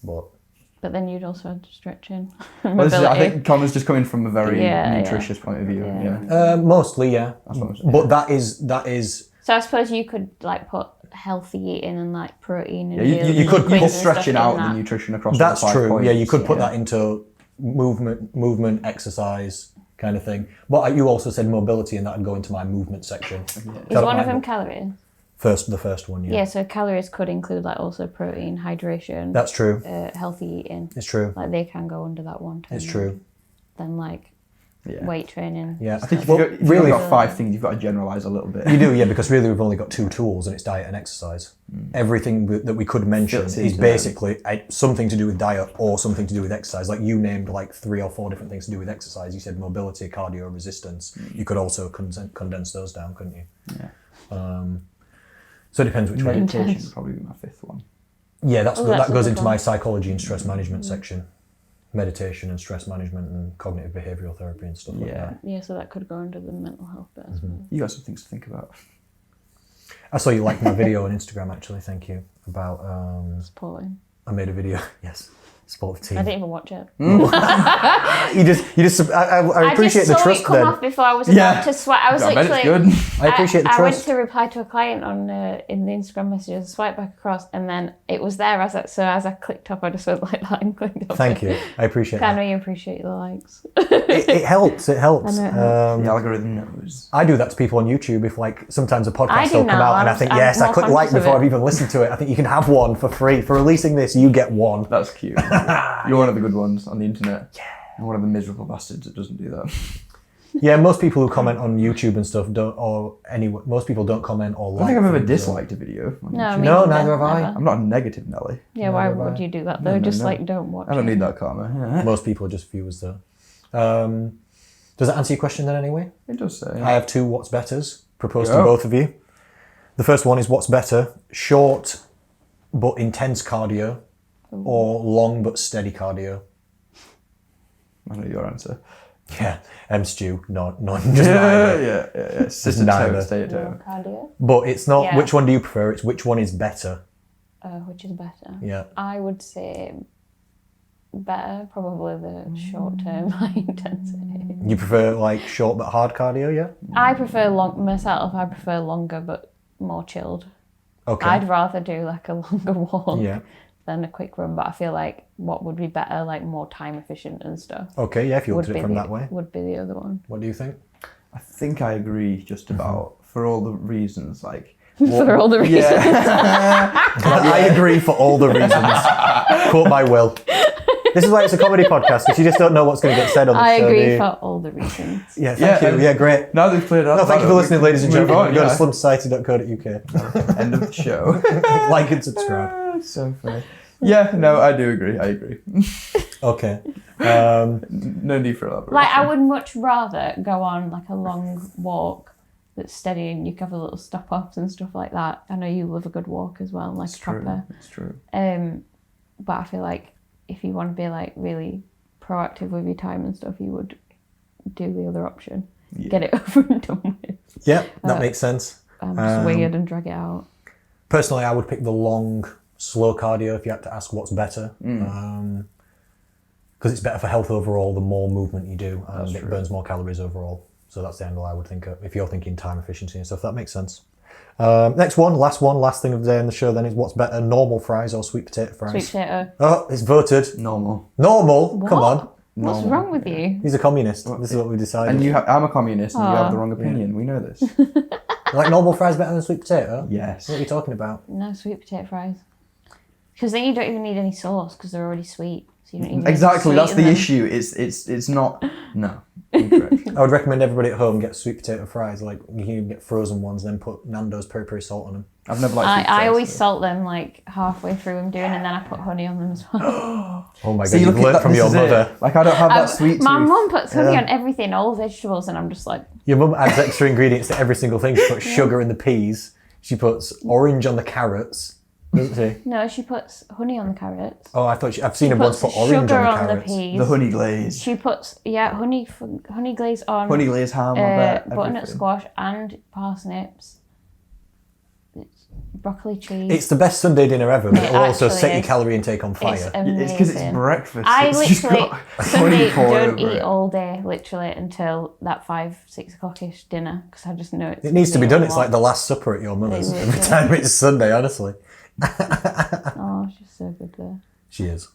But then you'd also have stretching, Well, this is, I mobility. think Connor's just coming from a very Yeah, nutritious point of view. Yeah. Yeah. mostly, yeah. That's what I'm saying. But that is So I suppose you could like put healthy eating and like protein and Yeah, you could liquids put and stuff stretching in out that. the nutrition across that's the 5 true. points. Yeah, you could put that into movement, exercise kind of thing. But you also said mobility, and that would go into my movement section. Is one of them calories? The first one, yeah. Yeah, so calories could include like also protein, hydration, That's true. healthy eating. It's true. Like they can go under that one. It's true. Then like Yeah. weight training. Yeah. I think if Well, you've got, really, got 5 things, you've got to generalise a little bit. you do, yeah, because really we've only got 2 tools, and it's diet and exercise. Everything that we could mention Fits is into basically something to do with diet or something to do with exercise. Like you named like 3 or 4 different things to do with exercise. You said mobility, cardio, resistance. You could also condense those down, couldn't you? Yeah. So it depends which one. Meditation Intense. would probably be my 5th one. Yeah, that's that a goes good into one. my psychology and stress management section. Meditation and stress management and cognitive behavioural therapy and stuff like Yeah. that. Yeah, so that could go under the mental health bit. I suppose. You got some things to think about. I saw you liked my video on Instagram, actually. Thank you. About Supporting. I made a video. Yes, support the team. I didn't even watch it. You just. I appreciate the I just saw trust it come then. off before I was Yeah. about to swipe. I was I bet it's literally. good. I appreciate the I went trust. to reply to a client on in the Instagram messages, swipe back across, and then it was there as I clicked up, I just went like that and clicked up. Thank you. I appreciate I that. know you appreciate the likes. It helps. It helps. I know it helps. The algorithm knows. I do that to people on YouTube. If like sometimes a I podcast do will come now. out and I I'm- think I'm yes, I more click like conscious of before it. I've even listened to it. I think you can have one for free for releasing this. You get one. That's cute. You're one of the good ones on the internet. Yeah. And one of the miserable bastards that doesn't do that. Yeah, most people who comment on YouTube and stuff don't, or anyway, most people don't comment or I like. don't think I've ever things, disliked a video. on No, YouTube. me No, neither, neither have I. never. I'm not a negative Nelly. Yeah, why Neither have would I. you do that though? No, Just no. like don't watch I don't it. need that karma. Yeah. Most people are just viewers though. Does that answer your question then anyway? It does say. I have 2 what's betters proposed to Go. both of you. The first one is what's better, short but intense cardio or long but steady cardio. I know your answer. Yeah, Stew, not just neither. Yeah. Sit at neither. home, stay at No home. cardio. But it's not Yeah. which one do you prefer, it's which one is better. Which is better? Yeah. I would say better, probably the short-term high intensity. You prefer like short but hard cardio, yeah? I prefer I prefer longer but more chilled. Okay. I'd rather do like a longer walk Yeah. than a quick run, but I feel like what would be better, like more time efficient and stuff, Okay, yeah, if you looked at it from the, that way. would be the other one. What do you think? I think I agree just about for all the reasons. Like For all the reasons. Yeah. I agree for all the reasons. Quote by Will. This is why it's a comedy podcast, because you just don't know what's going to get said on the I show. do agree you? for all the reasons. Yeah, thank you. Yeah, great. Now they've cleared up. No, thank you for listening, ladies and gentlemen. Go to Yeah. slimsociety.co.uk. End of the show. Like and subscribe. So funny. Yeah, no, I do agree. I agree. Okay. No need for elaboration. Like, I would much rather go on like a long walk that's steady and you can have a little stop-offs and stuff like that. I know you love a good walk as well, like It's true. proper. It's true. But I feel like if you want to be like really proactive with your time and stuff, you would do the other option. Yeah. Get it over and done with. Yeah, that makes sense. Just weird and drag it out. Personally, I would pick the long, slow cardio if you had to ask what's better. Because it's better for health overall the more movement you do, and it burns more calories overall. So that's the angle I would think of if you're thinking time efficiency and stuff. That makes sense. Last thing of the day on the show then is what's better, normal fries or sweet potato fries? Sweet potato. Oh, it's voted. Normal. Normal? What? Come on. What's Normal. wrong with you? He's a communist. This is what we decided. And I'm a communist, and you have the wrong opinion. We know this. Like normal fries better than sweet potato? Yes. What are you talking about? No, sweet potato fries. Because then you don't even need any sauce because they're already sweet. So you don't even Exactly. That's the them. issue. It's not. No. Incorrect. I would recommend everybody at home get sweet potato fries. Like you can even get frozen ones, then put Nando's peri salt on them. I've never liked. I always salt them like halfway through I'm doing, and then I put honey on them as well. Oh my god, See, you've look at learnt that. from This your is mother. it. Like I don't have that sweet My tooth. mum puts honey Yeah. on everything, all vegetables, and I'm just like, Your mum adds extra ingredients to every single thing. She puts sugar in the peas. She puts orange on the carrots. Doesn't she? no, she puts honey on the carrots. Oh, I've seen her once Puts put orange sugar on the on the carrots. peas. The honey glaze. She puts honey glaze on Honey glaze ham. I bet. butternut everything. squash and parsnips. It's broccoli cheese. It's the best Sunday dinner ever, but It it'll also actually set your is. calorie intake on It's fire. amazing. It's because it's breakfast. I It's just literally got Sunday honey poured don't over eat it. all day, literally until that 5-6 o'clockish dinner because I just know It needs to be gonna done. It's a lot. like the last supper at your mother's It every is, time it's Sunday, honestly. Oh, she's so good there. She is.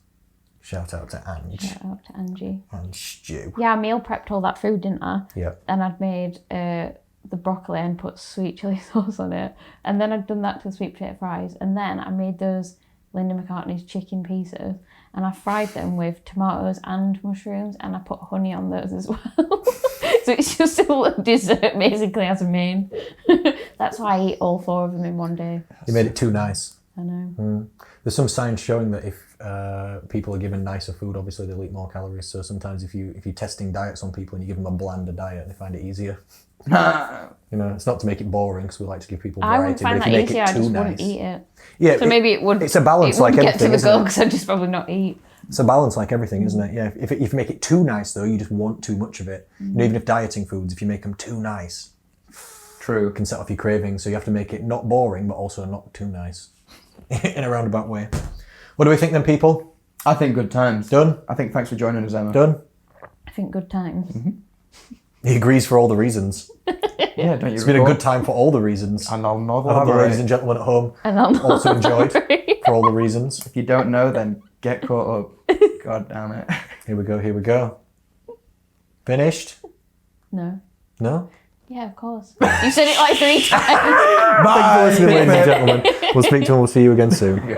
Shout out to Ange Shout out to Angie. and Stew. Yeah, I meal prepped all that food, didn't I? Yeah. And I'd made the broccoli and put sweet chili sauce on it. And then I'd done that to the sweet potato fries. And then I made those Linda McCartney's chicken pieces. And I fried them with tomatoes and mushrooms. And I put honey on those as well. So it's just a little dessert basically as a main. That's why I eat all 4 of them in one day. You made it too nice. I know. There's some science showing that if people are given nicer food, obviously they'll eat more calories. So sometimes if you're testing diets on people and you give them a blander diet, they find it easier. You know, it's not to make it boring because we like to give people I wouldn't variety. find But that if you make easier, it I too just nice, wouldn't eat it. yeah, So maybe it would. It's a balance it like wouldn't get to everything, the isn't goal it? because I'd just probably not eat. It's a balance like everything, isn't it? Yeah. If you make it too nice though, you just want too much of it. And even if dieting foods, if you make them too nice, True. it can set off your cravings. So you have to make it not boring, but also not too nice, in a roundabout way. What do we think then, people? I think good times. Done? I think thanks for joining us, Emma. Done? I think good times. He agrees for all the reasons. Yeah, don't you? It's been a good time for all the reasons. And I'll not I hope the ladies elaborate. and gentlemen at home And I'm also enjoyed for all the reasons. If you don't know, then get caught up. God damn it. Here we go. Finished? No. No? Yeah, of course. You said it like 3 times. Thanks for listening, ladies and gentlemen. We'll speak to you and we'll see you again soon.